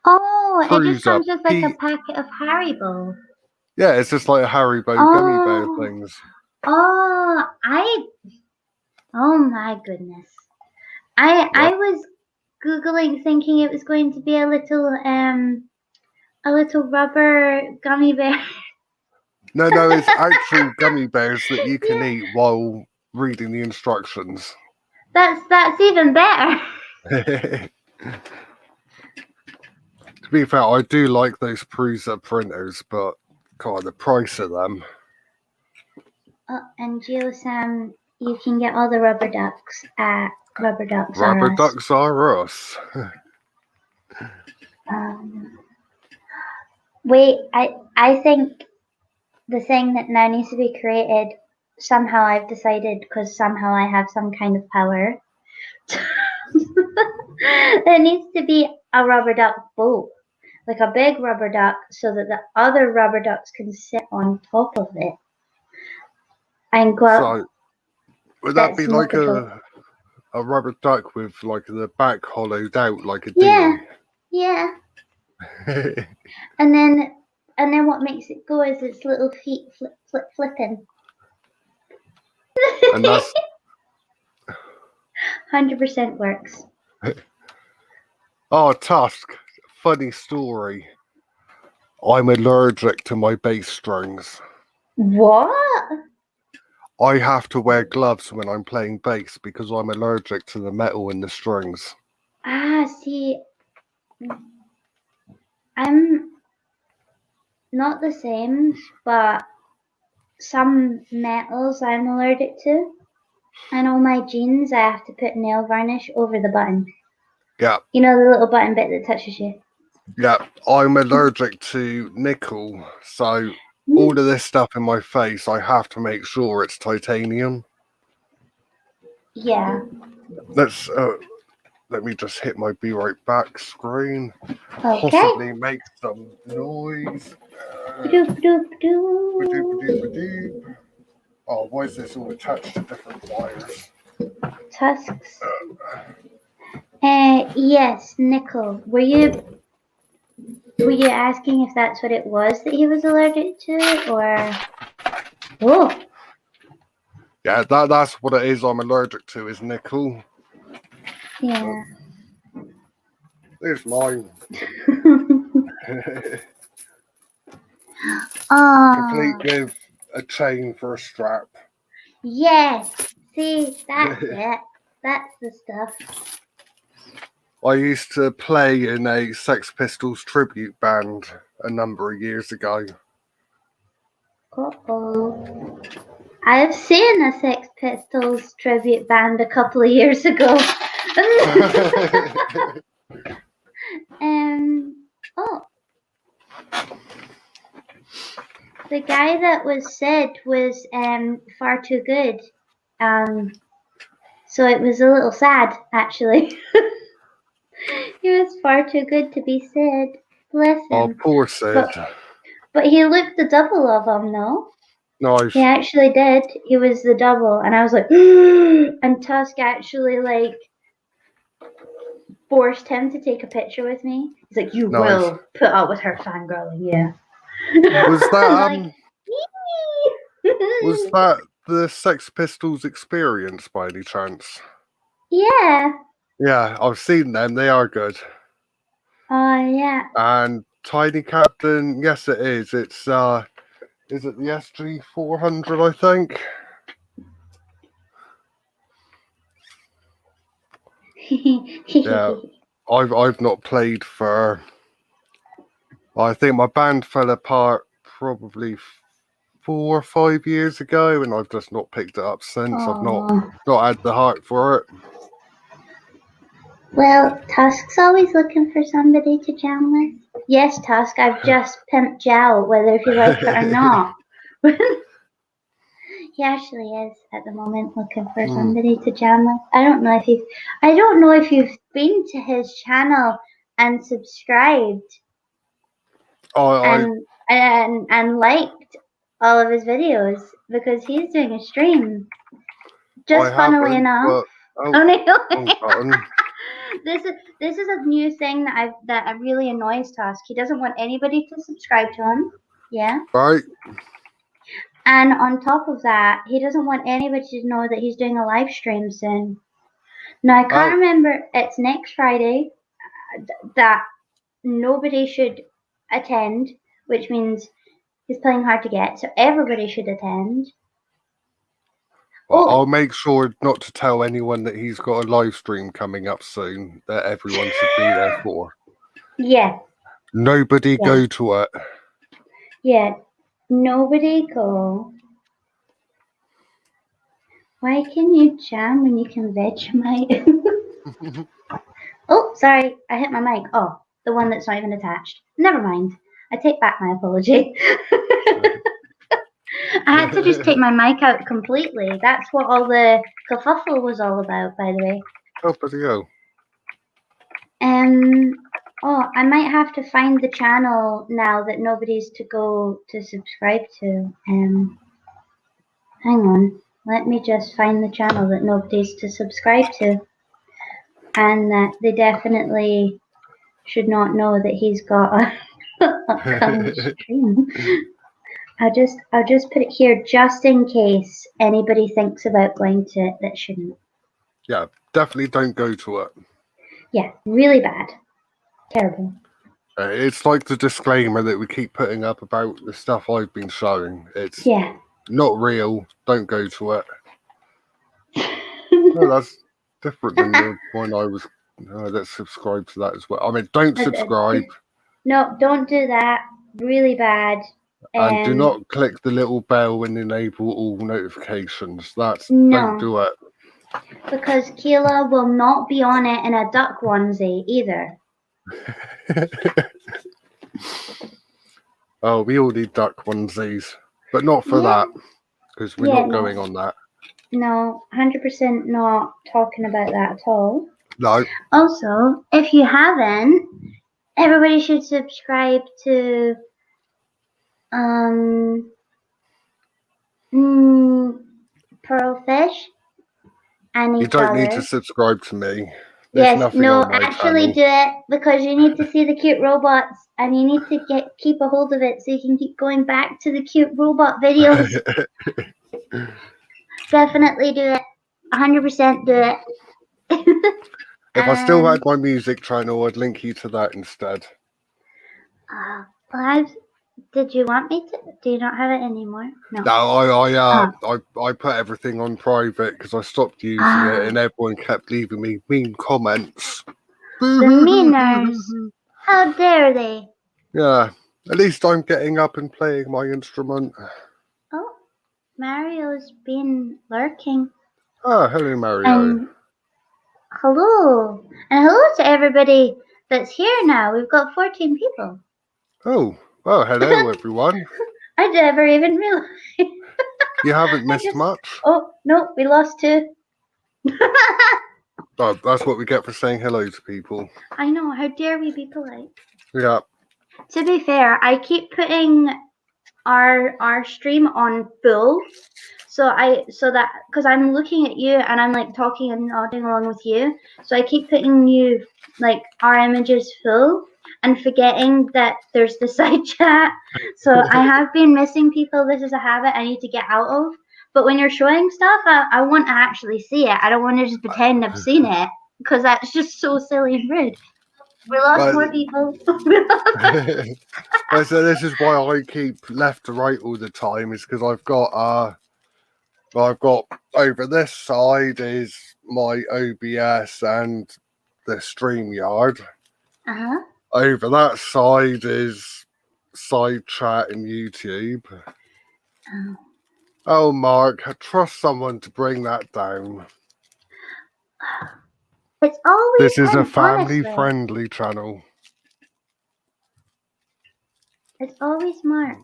Speaker 1: Oh, it just
Speaker 2: Perusa.
Speaker 1: comes with like a packet of Haribo.
Speaker 2: Yeah, it's just like a Haribo gummy bear
Speaker 1: Oh,
Speaker 2: things.
Speaker 1: oh, oh my goodness. I
Speaker 2: What?
Speaker 1: was Googling thinking it was going to be a little rubber gummy bear.
Speaker 2: No, it's actual gummy bears that you can
Speaker 1: Yeah,
Speaker 2: eat while reading the instructions.
Speaker 1: that's even better.
Speaker 2: To be fair, I do like those Prusa printers, but God, the price of them.
Speaker 1: Oh, and Geosam, you can get all the rubber ducks at Rubber Ducks
Speaker 2: Rubber
Speaker 1: R Us.
Speaker 2: ducks are us.
Speaker 1: Wait, I think the thing that now needs to be created, somehow I've decided, because somehow I have some kind of power, there needs to be a rubber duck boat, like a big rubber duck, so that the other rubber ducks can sit on top of it and go out.
Speaker 2: So, would that
Speaker 1: That's
Speaker 2: be
Speaker 1: snow
Speaker 2: like
Speaker 1: patrol.
Speaker 2: a rubber duck with like the back hollowed out like a
Speaker 1: Yeah,
Speaker 2: dinghy?
Speaker 1: yeah. And then what makes it go is its little feet flipping.
Speaker 2: And that's
Speaker 1: 100% works.
Speaker 2: oh, Tusk. Funny story. I'm allergic to my bass strings.
Speaker 1: What?
Speaker 2: I have to wear gloves when I'm playing bass because I'm allergic to the metal in the strings.
Speaker 1: Ah, see, I'm not the same, but some metals I'm allergic to. And on my jeans, I have to put nail varnish over the button.
Speaker 2: Yeah,
Speaker 1: You know, the little button bit that touches you.
Speaker 2: yeah. I'm allergic to nickel, so all of this stuff in my face, I have to make sure it's titanium.
Speaker 1: Yeah.
Speaker 2: Let me just hit my be right back screen.
Speaker 1: Okay.
Speaker 2: Possibly make some noise.
Speaker 1: Doop doop
Speaker 2: Ba-doop.
Speaker 1: doop.
Speaker 2: Oh, why is this all attached to different wires?
Speaker 1: Tusks. Yes, nickel. Were you asking if that's what it was that he was allergic to, or? Oh.
Speaker 2: Yeah, that's what it is. I'm allergic to is nickel.
Speaker 1: Yeah.
Speaker 2: There's mine. Complete
Speaker 1: Oh.
Speaker 2: with a chain for a strap.
Speaker 1: Yes. See, that's it. That's the stuff.
Speaker 2: I used to play in a Sex Pistols tribute band a number of years ago.
Speaker 1: Uh-oh. I've seen a Sex Pistols tribute band a couple of years ago. Oh, the guy that was said was far too good. So it was a little sad, actually. He was far too good to be said. Bless
Speaker 2: Oh,
Speaker 1: him.
Speaker 2: poor Sid.
Speaker 1: But he looked the double of him, though.
Speaker 2: Nice.
Speaker 1: He actually did. He was the double, and I was like, and Tusk actually like forced him to take a picture with me. He's like, "You
Speaker 2: Nice.
Speaker 1: will put up with her fangirling, yeah."
Speaker 2: Was that
Speaker 1: I'm like,
Speaker 2: Was that the Sex Pistols Experience by any chance?
Speaker 1: Yeah.
Speaker 2: Yeah, I've seen them. They are good.
Speaker 1: Oh, yeah.
Speaker 2: And Tiny Captain, yes, it is. It's is it the SG 400? I think. Yeah, I've not played for. I think my band fell apart probably 4 or 5 years ago, and I've just not picked it up since. I've not had the heart for it.
Speaker 1: Well, Tusk's always looking for somebody to jam with. Yes, Tusk, I've just pimped Jow, whether if you like it or not. He actually is at the moment looking for somebody to jam with. I don't know if you've been to his channel and subscribed
Speaker 2: I
Speaker 1: and liked all of his videos because he's doing a stream. Just funnily
Speaker 2: haven't,
Speaker 1: enough.
Speaker 2: but
Speaker 1: This is a new thing that really annoys Tusk. He doesn't want anybody to subscribe to him. Yeah.
Speaker 2: right.
Speaker 1: And on top of that, he doesn't want anybody to know that he's doing a live stream soon. Now, I can't remember, it's next Friday that nobody should attend, which means he's playing hard to get, so everybody should attend.
Speaker 2: Well, I'll make sure not to tell anyone that he's got a live stream coming up soon that everyone should be there for.
Speaker 1: Yeah.
Speaker 2: Nobody go to it.
Speaker 1: Yeah. Nobody go. Why can you jam when you can Vegemite? Oh, sorry, I hit my mic. Oh, the one that's not even attached. Never mind. I take back my apology. I had to just take my mic out completely. That's what all the kerfuffle was all about, by the way.
Speaker 2: Oh, bloody hell.
Speaker 1: Oh, I might have to find the channel now that nobody's to go to subscribe to. Hang on. Let me just find the channel that nobody's to subscribe to. And that they definitely should not know that he's got a upcoming stream. I'll just put it here just in case anybody thinks about going to it that shouldn't.
Speaker 2: Yeah, definitely don't go to it.
Speaker 1: Yeah, really bad. Terrible.
Speaker 2: It's like the disclaimer that we keep putting up about the stuff I've been showing. It's not real. Don't go to it. No, that's different than the one I was. Let's subscribe to that as well. I mean, don't subscribe.
Speaker 1: No, don't do that. Really bad.
Speaker 2: And do not click the little bell and enable all notifications.
Speaker 1: Don't
Speaker 2: do it.
Speaker 1: Because Keela will not be on it in a duck onesie either.
Speaker 2: Oh, we all need duck onesies, but not for that, because we're not going on that.
Speaker 1: No, 100% not talking about that at all.
Speaker 2: No.
Speaker 1: Also, if you haven't, everybody should subscribe to Pearlfish and
Speaker 2: you don't need to subscribe to me.
Speaker 1: There's actually do it because you need to see the cute robots and you need to keep a hold of it so you can keep going back to the cute robot videos. Definitely do it. 100% do it.
Speaker 2: If I still had my music channel, I'd link you to that instead.
Speaker 1: Did you want me to? Do you not have it anymore? No.
Speaker 2: No, I put everything on private because I stopped using it, and everyone kept leaving me mean comments.
Speaker 1: The meaners! How dare they?
Speaker 2: Yeah, at least I'm getting up and playing my instrument.
Speaker 1: Oh, Mario's been lurking.
Speaker 2: Oh, hello, Mario.
Speaker 1: Hello, and hello to everybody that's here now. We've got 14 people.
Speaker 2: Oh. Well, hello everyone.
Speaker 1: I never even realized.
Speaker 2: You haven't missed much.
Speaker 1: Oh, no, we lost 2.
Speaker 2: Oh, that's what we get for saying hello to people.
Speaker 1: I know, how dare we be polite?
Speaker 2: Yeah.
Speaker 1: To be fair, I keep putting our stream on full So that because I'm looking at you and I'm like talking and nodding along with you, so I keep putting you like our images full and forgetting that there's the side chat. So I have been missing people. This is a habit I need to get out of. But when you're showing stuff, I want to actually see it. I don't want to just pretend I've seen it because that's just so silly and rude. We lost
Speaker 2: But
Speaker 1: more people.
Speaker 2: well, so this is why I keep left to right all the time, is because I've got over this side is my OBS and the StreamYard.
Speaker 1: Uh-huh.
Speaker 2: Over that side is side chat and YouTube.
Speaker 1: Oh.
Speaker 2: Oh, Mark, trust someone to bring that down.
Speaker 1: It's always
Speaker 2: This is a
Speaker 1: him, honestly.
Speaker 2: family-friendly channel.
Speaker 1: It's always Mark.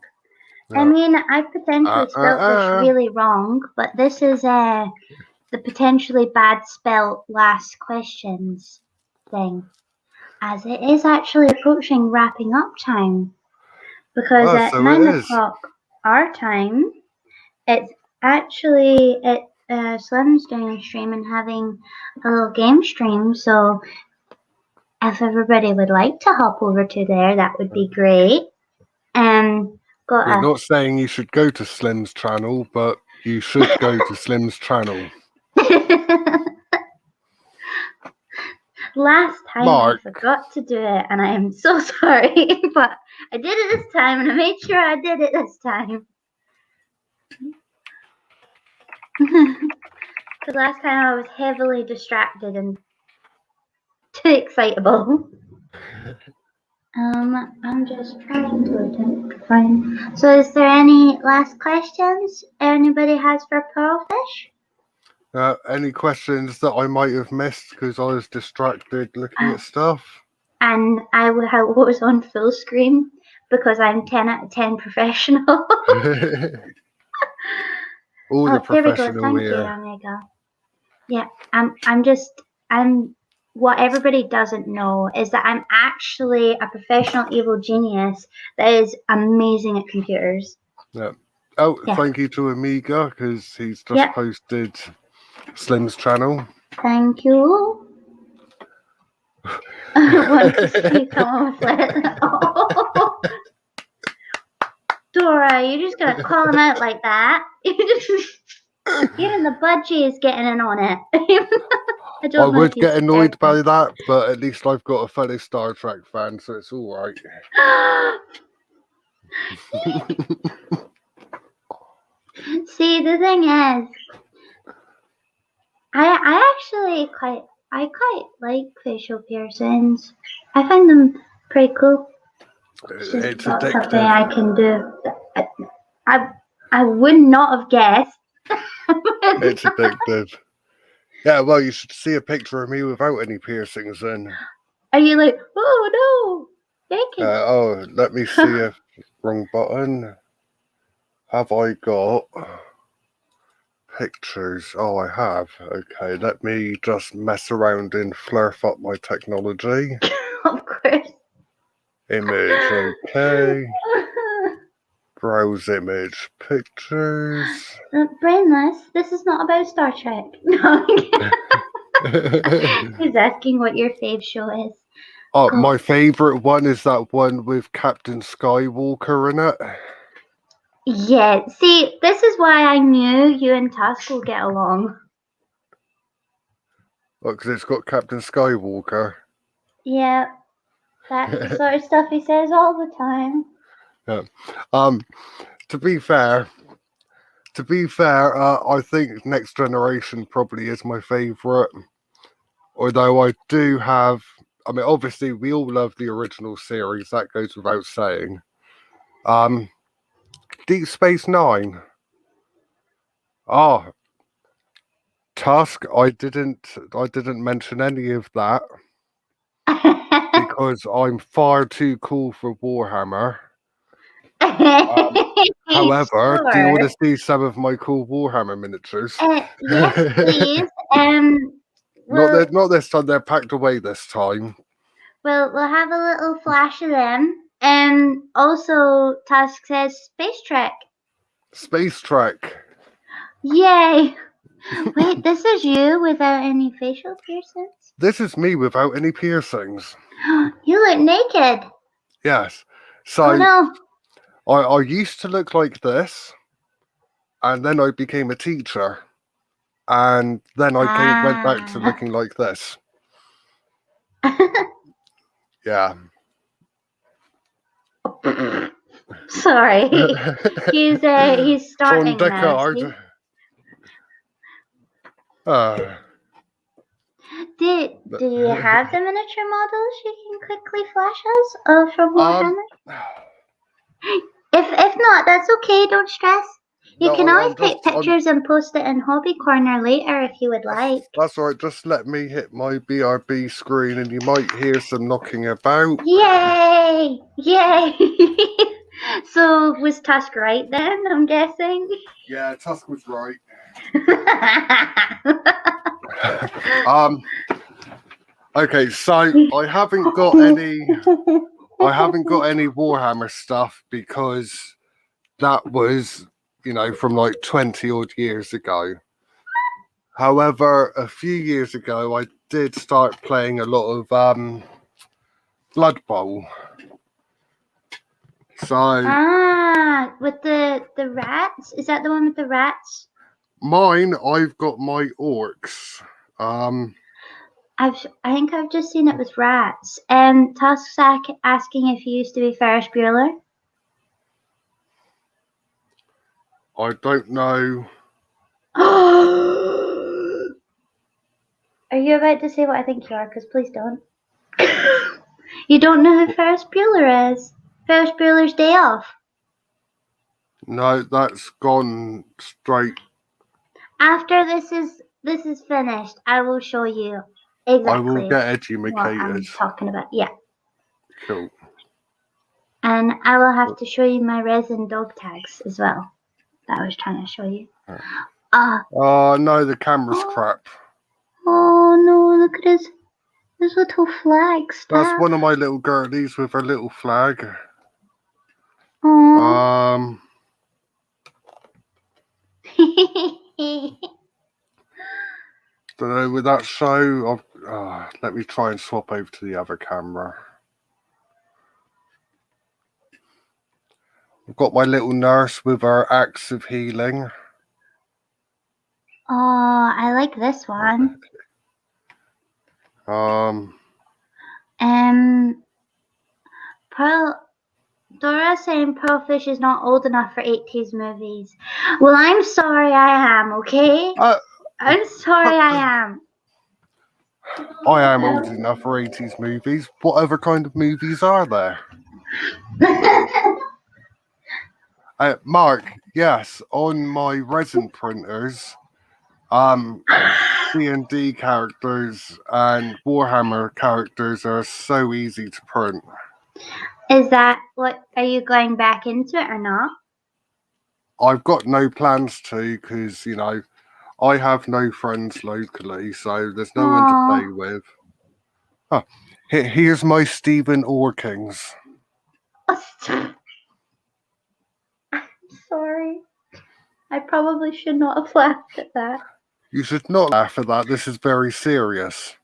Speaker 2: Yeah.
Speaker 1: I mean, I potentially spelt this really wrong, but this is the potentially bad spelt last questions thing, as it is actually approaching wrapping up time. Because at
Speaker 2: So
Speaker 1: 9
Speaker 2: it is.
Speaker 1: o'clock our time, it's actually Slim's doing a stream and having a little game stream. So if everybody would like to hop over to there, that would be great.
Speaker 2: We're not saying you should go to Slim's channel, but you should go to Slim's channel.
Speaker 1: Last time
Speaker 2: Mark.
Speaker 1: I forgot to do it, and I am so sorry, but I did it this time, and I made sure I did it this time. Because last time I was heavily distracted and too excitable. I'm just trying to attempt to find. So, is there any last questions anybody has for Pearlfish?
Speaker 2: Any questions that I might have missed because I was distracted looking at stuff?
Speaker 1: And I was on full screen because I'm 10 out of 10 professional.
Speaker 2: All the professional
Speaker 1: there we go. Thank
Speaker 2: here.
Speaker 1: you, Omega. Yeah, I'm. What everybody doesn't know is that I'm actually a professional evil genius that is amazing at computers.
Speaker 2: Yeah. Oh, yeah. Thank you to Amiga because he's just posted Slim's channel.
Speaker 1: Thank you. Want to see someone flip? Oh. Dora, you're just gonna call him out like that? Even the budgie is getting in on it.
Speaker 2: I would get annoyed by that, but at least I've got a fellow Star Trek fan, so it's all right.
Speaker 1: See, the thing is, I actually quite like facial piercings. I find them pretty cool.
Speaker 2: It's
Speaker 1: not
Speaker 2: addictive.
Speaker 1: Something I can do. I would not have guessed.
Speaker 2: It's addictive. Yeah, well, you should see a picture of me without any piercings then.
Speaker 1: Are you like, oh no,
Speaker 2: let me see if wrong button. Have I got pictures? Oh, I have. Okay, let me just mess around and flurf up my technology.
Speaker 1: Of course.
Speaker 2: Image, okay. Browse image, pictures.
Speaker 1: Brainless, this is not about Star Trek. No. He's asking what your fave show is.
Speaker 2: Oh, my favourite one is that one with Captain Skywalker in it.
Speaker 1: Yeah, see, this is why I knew you and Tusk will get along.
Speaker 2: Well, because it's got Captain Skywalker.
Speaker 1: Yeah, that's the sort of stuff he says all the time.
Speaker 2: Yeah. To be fair, I think Next Generation probably is my favourite. Although I do have, I mean, obviously we all love the original series. That goes without saying. Deep Space Nine. Oh, Tusk. I didn't mention any of that because I'm far too cool for Warhammer. However, do you want to see some of my cool Warhammer miniatures?
Speaker 1: Yes, please.
Speaker 2: Not this time. They're packed away this time.
Speaker 1: We'll have a little flash of them. Also, Tusk says Space Trek.
Speaker 2: Space Trek.
Speaker 1: Yay! Wait, this is you without any facial piercings?
Speaker 2: This is me without any piercings.
Speaker 1: You look naked.
Speaker 2: Yes.
Speaker 1: Oh
Speaker 2: So
Speaker 1: no.
Speaker 2: I used to look like this, and then I became a teacher, and then I went back to
Speaker 1: Ah.
Speaker 2: looking like this. Yeah.
Speaker 1: Sorry. He's
Speaker 2: From
Speaker 1: starting now.
Speaker 2: Descartes.
Speaker 1: See? Do you have the miniature models you can quickly flash us from Warhammer? If not, that's okay. Don't stress. You
Speaker 2: No,
Speaker 1: can always
Speaker 2: I'm
Speaker 1: take pictures and post it in Hobby Corner later if you would like.
Speaker 2: That's all right. Just let me hit my BRB screen, and you might hear some knocking about.
Speaker 1: Yay! Yay! So was Tusk right then? I'm guessing.
Speaker 2: Yeah, Tusk was right.
Speaker 1: um.
Speaker 2: Okay, so I haven't got any Warhammer stuff because that was, from like 20 odd years ago. However, a few years ago, I did start playing a lot of Blood Bowl. So
Speaker 1: with the rats? Is that the one with the rats?
Speaker 2: mine, I've got my orcs.
Speaker 1: I think I've just seen it with rats. Tusk's asking if you used to be Ferris Bueller.
Speaker 2: I don't know.
Speaker 1: Are you about to say what I think you are? Because please don't. You don't know who Ferris Bueller is? Ferris Bueller's Day Off.
Speaker 2: No, that's gone straight.
Speaker 1: After this is finished, I will show you exactly
Speaker 2: I will get educated.
Speaker 1: what I'm talking about. Yeah.
Speaker 2: Cool.
Speaker 1: And I will have to show you my resin dog tags as well. That I was trying to show you.
Speaker 2: Oh no, the camera's crap.
Speaker 1: Oh no, look at his little flag. Stop.
Speaker 2: That's one of my little girlies with her little flag.
Speaker 1: Aww.
Speaker 2: Don't know, with that show, let me try and swap over to the other camera. I've got my little nurse with her axe of healing.
Speaker 1: Oh, I like this one. Dora saying Pearlfish is not old enough for 80s movies. Well, I'm sorry I am, okay? I'm sorry I am.
Speaker 2: I am old enough for 80s movies. What other kind of movies are there? Mark, yes, on my resin printers, D&D characters and Warhammer characters are so easy to print.
Speaker 1: Is that what, are you going back into it or not?
Speaker 2: I've got no plans to because, I have no friends locally, so there's no one to play with. Huh. Here's my Stephen Orkings.
Speaker 1: I'm sorry. I probably should not have laughed at that.
Speaker 2: You should not laugh at that. This is very serious.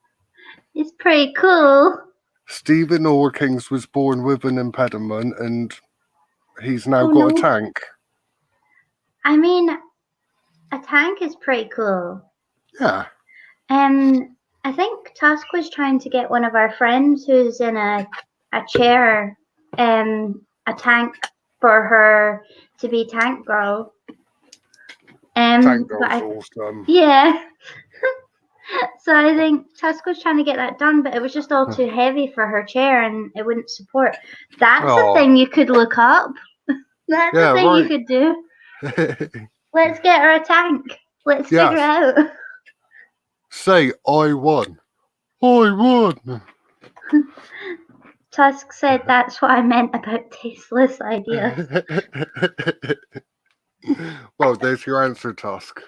Speaker 1: It's pretty cool.
Speaker 2: Stephen Orkings was born with an impediment and he's now got a tank.
Speaker 1: I mean, a tank is pretty cool.
Speaker 2: Yeah.
Speaker 1: I think Tusk was trying to get one of our friends who's in a chair, a tank for her to be tank girl.
Speaker 2: Tank girl's awesome.
Speaker 1: Yeah. So I think Tusk was trying to get that done, but it was just all too heavy for her chair and it wouldn't support. That's a thing you could look up. That's a thing you could do. Let's get her a tank. Let's figure out.
Speaker 2: Say, I won. I won.
Speaker 1: Tusk said that's what I meant about tasteless ideas.
Speaker 2: Well, there's your answer, Tusk.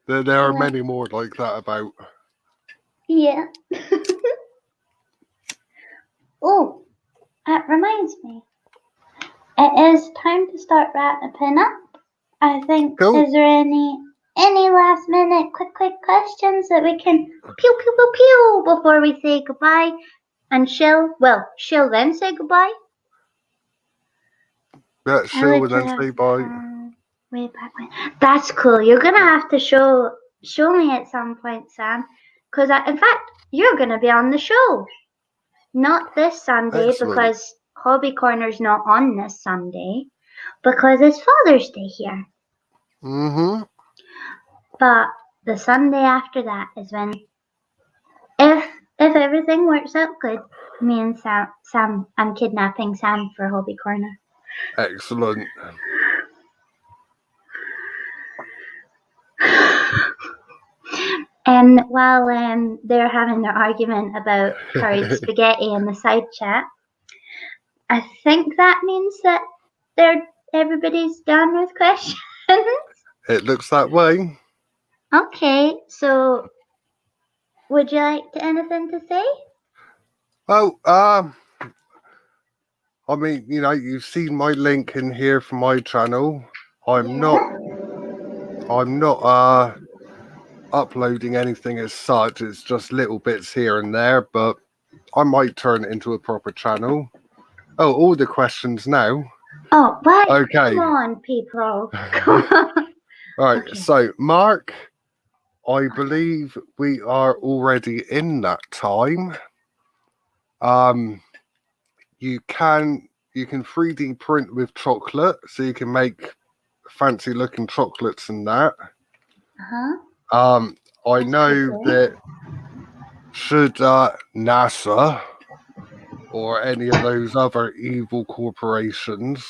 Speaker 2: There are many more like that about.
Speaker 1: Yeah. Oh, that reminds me. It is time to start wrapping up. I think,
Speaker 2: Cool.
Speaker 1: is there any last minute quick questions that we can pew pew pew pew before we say goodbye? And she'll then say goodbye.
Speaker 2: Yeah, chill and then say bye.
Speaker 1: Way back when. That's cool. You're gonna have to show me at some point, Sam. Because in fact, you're gonna be on the show. Not this Sunday
Speaker 2: Excellent.
Speaker 1: because Hobby Corner's not on this Sunday because it's Father's Day here.
Speaker 2: Mm-hmm.
Speaker 1: But the Sunday after that is when, if everything works out good, me and Sam, I'm kidnapping Sam for Hobby Corner.
Speaker 2: Excellent.
Speaker 1: And while they're having their argument about curried spaghetti in the side chat, I think that means that everybody's done with questions.
Speaker 2: It looks that way.
Speaker 1: Okay, so would you like anything to say?
Speaker 2: Oh, I mean, you've seen my link in here for my channel. I'm not uploading anything as such. It's just little bits here and there, but I might turn it into a proper channel. Oh, all the questions now.
Speaker 1: Oh, what?
Speaker 2: Okay.
Speaker 1: Come on, people. Come on.
Speaker 2: Right.
Speaker 1: Okay.
Speaker 2: So, Mark, I believe we are already in that time. You can 3D print with chocolate, so you can make fancy looking chocolates and that.
Speaker 1: Uh-huh.
Speaker 2: I know that should NASA or any of those other evil corporations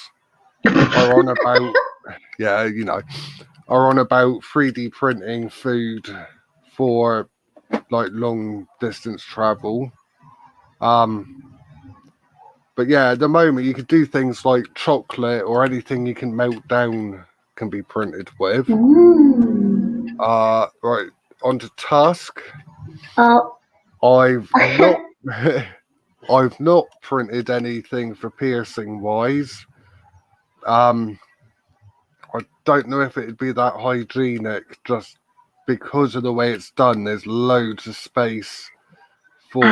Speaker 2: are on about, are on about 3D printing food for like long distance travel. But yeah, at the moment you could do things like chocolate or anything you can melt down can be printed with. Right, onto Tusk.
Speaker 1: Oh.
Speaker 2: I've not printed anything for piercing wise. I don't know if it'd be that hygienic just because of the way it's done. There's loads of space for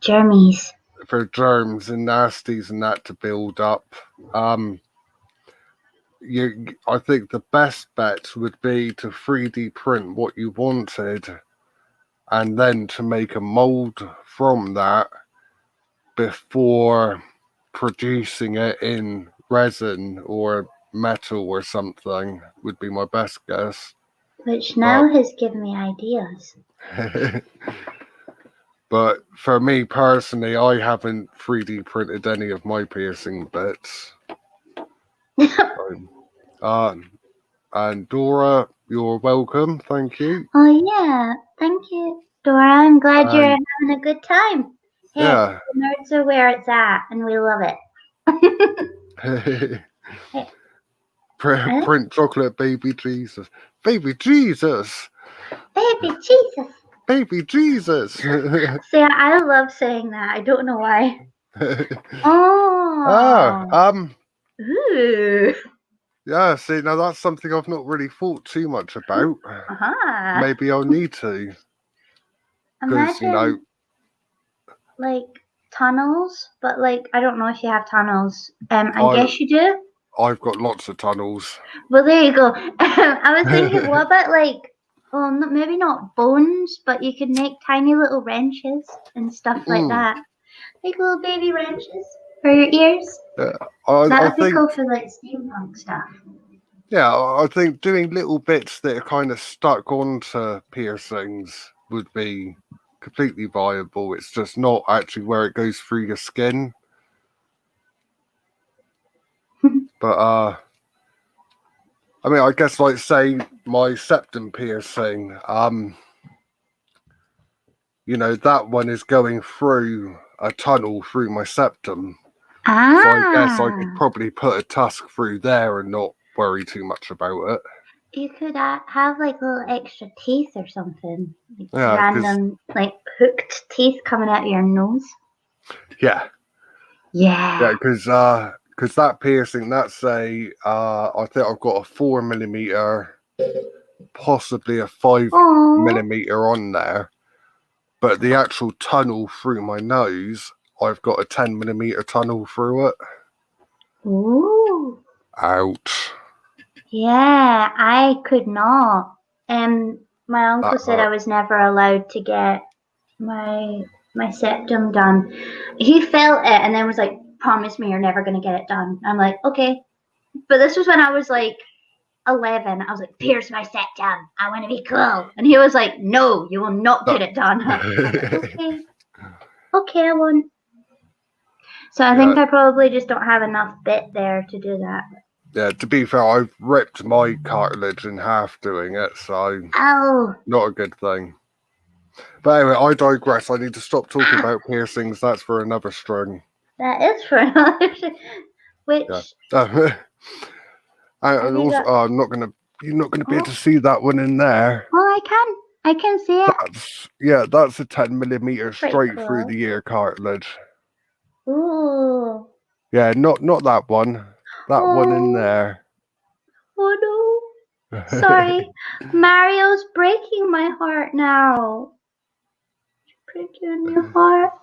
Speaker 1: germs.
Speaker 2: For germs and nasties and that to build up. I think the best bet would be to 3D print what you wanted and then to make a mold from that before producing it in resin or metal or something would be my best guess.
Speaker 1: Which now has given me ideas.
Speaker 2: But for me personally, I haven't 3D printed any of my piercing bits. And Dora, you're welcome. Thank you.
Speaker 1: Oh yeah, thank you, Dora. I'm glad you're having a good time. Hey,
Speaker 2: yeah.
Speaker 1: The nerds are where it's at, and we love it.
Speaker 2: Print chocolate, baby Jesus. Baby Jesus.
Speaker 1: Baby Jesus.
Speaker 2: Baby Jesus.
Speaker 1: See, I love saying that. I don't know why. Ooh.
Speaker 2: Yeah, see, now that's something I've not really thought too much about. Maybe I'll need to.
Speaker 1: Imagine, like, tunnels, but, like, I don't know if you have tunnels. I guess you do?
Speaker 2: I've got lots of tunnels.
Speaker 1: Well, there you go. I was thinking, what about, like, well, maybe not bones, but you could make tiny little wrenches and stuff like that. Like little baby wrenches for your ears. That would be cool for like steampunk stuff.
Speaker 2: Yeah, I think doing little bits that are kind of stuck onto piercings would be completely viable. It's just not actually where it goes through your skin. But I mean, I guess like say my septum piercing, that one is going through a tunnel through my septum. So I guess I could probably put a tusk through there and not worry too much about it.
Speaker 1: You could have like little extra teeth or something. Like random, like hooked teeth coming out of your nose.
Speaker 2: Yeah.
Speaker 1: Yeah.
Speaker 2: Yeah, because because that piercing, that's I think I've got a 4mm, possibly a 5mm on there. But the actual tunnel through my nose, I've got a 10mm tunnel through it.
Speaker 1: Ooh.
Speaker 2: Ouch.
Speaker 1: Yeah, I could not. My uncle
Speaker 2: That
Speaker 1: said I
Speaker 2: hurt.
Speaker 1: was never allowed to get my septum done. He felt it and then was like, "Promise me you're never gonna get it done." I'm like, "Okay." But this was when I was like 11. I was like, "Pierce my septum. I want to be cool." And he was like, "No, you will not get it done." I was like, "Okay, okay, I won't." So I think
Speaker 2: Yeah.
Speaker 1: I probably just don't have enough bit there to do that.
Speaker 2: Yeah, to be fair, I've ripped my cartilage in half doing it, so
Speaker 1: Oh,
Speaker 2: not a good thing. But anyway, I digress. I need to stop talking about piercings. That's for another string.
Speaker 1: that is for another. Which
Speaker 2: Yeah.
Speaker 1: have
Speaker 2: And
Speaker 1: you
Speaker 2: also,
Speaker 1: got?
Speaker 2: you're not gonna be able
Speaker 1: Oh,
Speaker 2: to see that one in there.
Speaker 1: oh, I can see it.
Speaker 2: That's a 10mm
Speaker 1: Pretty
Speaker 2: straight through
Speaker 1: cool.
Speaker 2: the ear cartilage.
Speaker 1: Ooh.
Speaker 2: Yeah, not that one. That one in
Speaker 1: Oh,
Speaker 2: there.
Speaker 1: oh no. Sorry. Mario's breaking my heart now. Breaking your heart.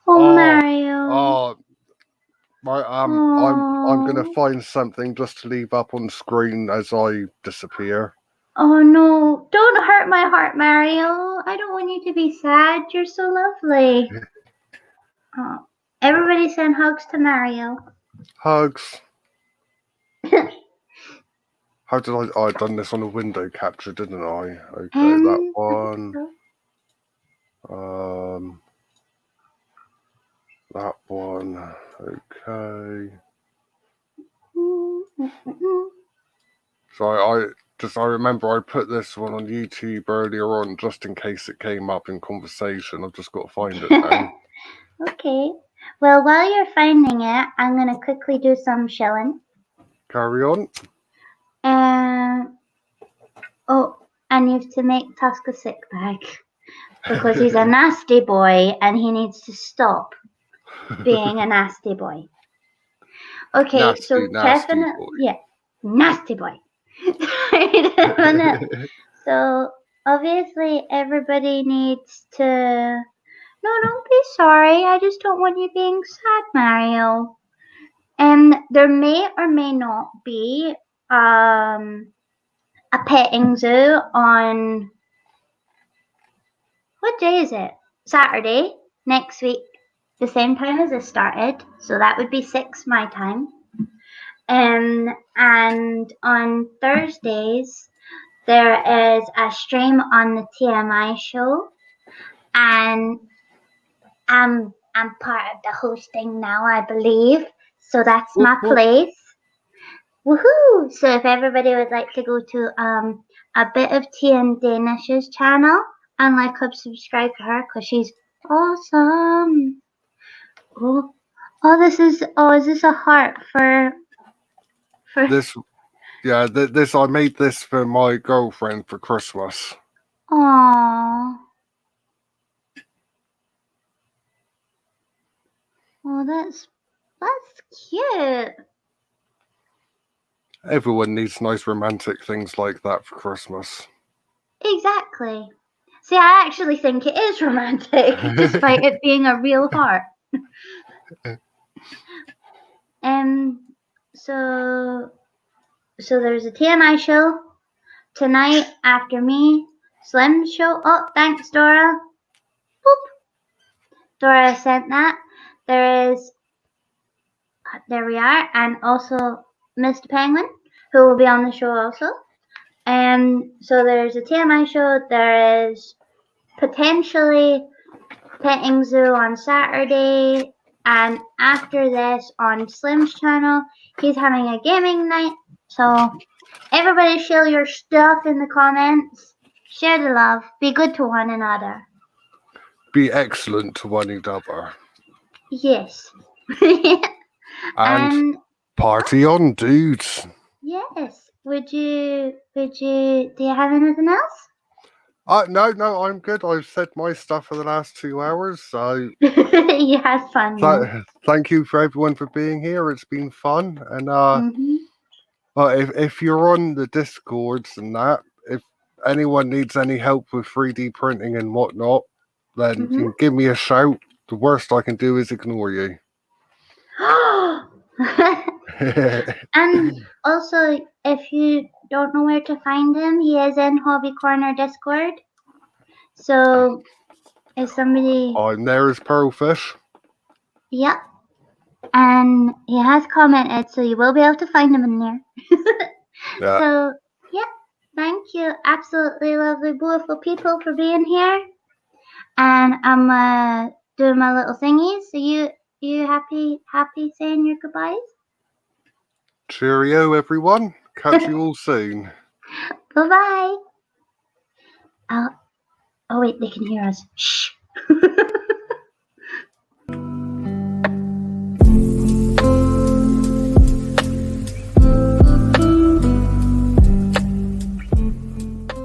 Speaker 1: Oh,
Speaker 2: Oh,
Speaker 1: Mario.
Speaker 2: oh, I'm gonna
Speaker 1: Oh.
Speaker 2: find something just to leave up on screen as I disappear.
Speaker 1: Oh no. Don't hurt my heart, Mario. I don't want you to be sad. You're so lovely. Oh. Everybody send hugs to Mario.
Speaker 2: Hugs. How did I done this on a window capture, didn't I? Okay, that
Speaker 1: I
Speaker 2: one.
Speaker 1: think
Speaker 2: That one. Okay.
Speaker 1: so.
Speaker 2: So I remember I put this one on YouTube earlier on just in case it came up in conversation. I've just got to find it now.
Speaker 1: Okay. Well, while you're finding it, I'm gonna quickly do some shelling.
Speaker 2: Carry on.
Speaker 1: Oh, I need to make Tusk a sick bag because he's a nasty boy and he needs to stop being a nasty boy. Okay, so
Speaker 2: nasty
Speaker 1: definitely,
Speaker 2: boy.
Speaker 1: yeah, nasty boy. So obviously, everybody needs to. No, don't be sorry. I just don't want you being sad, Mario. And there may or may not be a petting zoo on what day is it? Saturday next week, the same time as it started. So that would be 6 my time. And on Thursdays there is a stream on the TMI show, and I'm part of the hosting now, I believe. So that's
Speaker 2: Whoop,
Speaker 1: my
Speaker 2: whoop.
Speaker 1: place. Woohoo! So if everybody would like to go to a bit of Tea and Danish's channel and like subscribe to her because she's awesome. Is this a heart for
Speaker 2: This, yeah, this I made this for my girlfriend for Christmas.
Speaker 1: Aww. Oh, that's cute.
Speaker 2: Everyone needs nice romantic things like that for Christmas.
Speaker 1: Exactly. See, I actually think it is romantic, despite it being a real heart. So there's a TMI show tonight after me. Slim's show. Oh, thanks, Dora. Boop. Dora sent that. There we are, and also Mr. Penguin, who will be on the show also. So there's a TMI show. There is potentially Petting Zoo on Saturday, and after this on Slim's channel, he's having a gaming night. So everybody share your stuff in the comments. Share the love. Be good to one another.
Speaker 2: Be excellent to one another.
Speaker 1: Yes.
Speaker 2: And party on, dudes.
Speaker 1: Yes. Do you have anything else?
Speaker 2: No, I'm good. I've said my stuff for the last 2 hours, so
Speaker 1: You had fun then.
Speaker 2: thank you for everyone for being here. It's been fun, and
Speaker 1: Mm-hmm.
Speaker 2: if you're on the Discords and that, if anyone needs any help with 3D printing and whatnot, then you can give me a shout. The worst I can do is ignore you.
Speaker 1: And also, if you don't know where to find him, he is in Hobby Corner Discord. So if somebody,
Speaker 2: I'm there as pearlfish.
Speaker 1: yep, and he has commented, so you will be able to find him in there.
Speaker 2: Yeah.
Speaker 1: So yeah, thank you, absolutely lovely, beautiful people for being here. And I'm doing my little thingies. So you happy saying your goodbyes?
Speaker 2: Cheerio, everyone. Catch you all soon.
Speaker 1: Bye bye. Oh wait, they can hear us. Shh.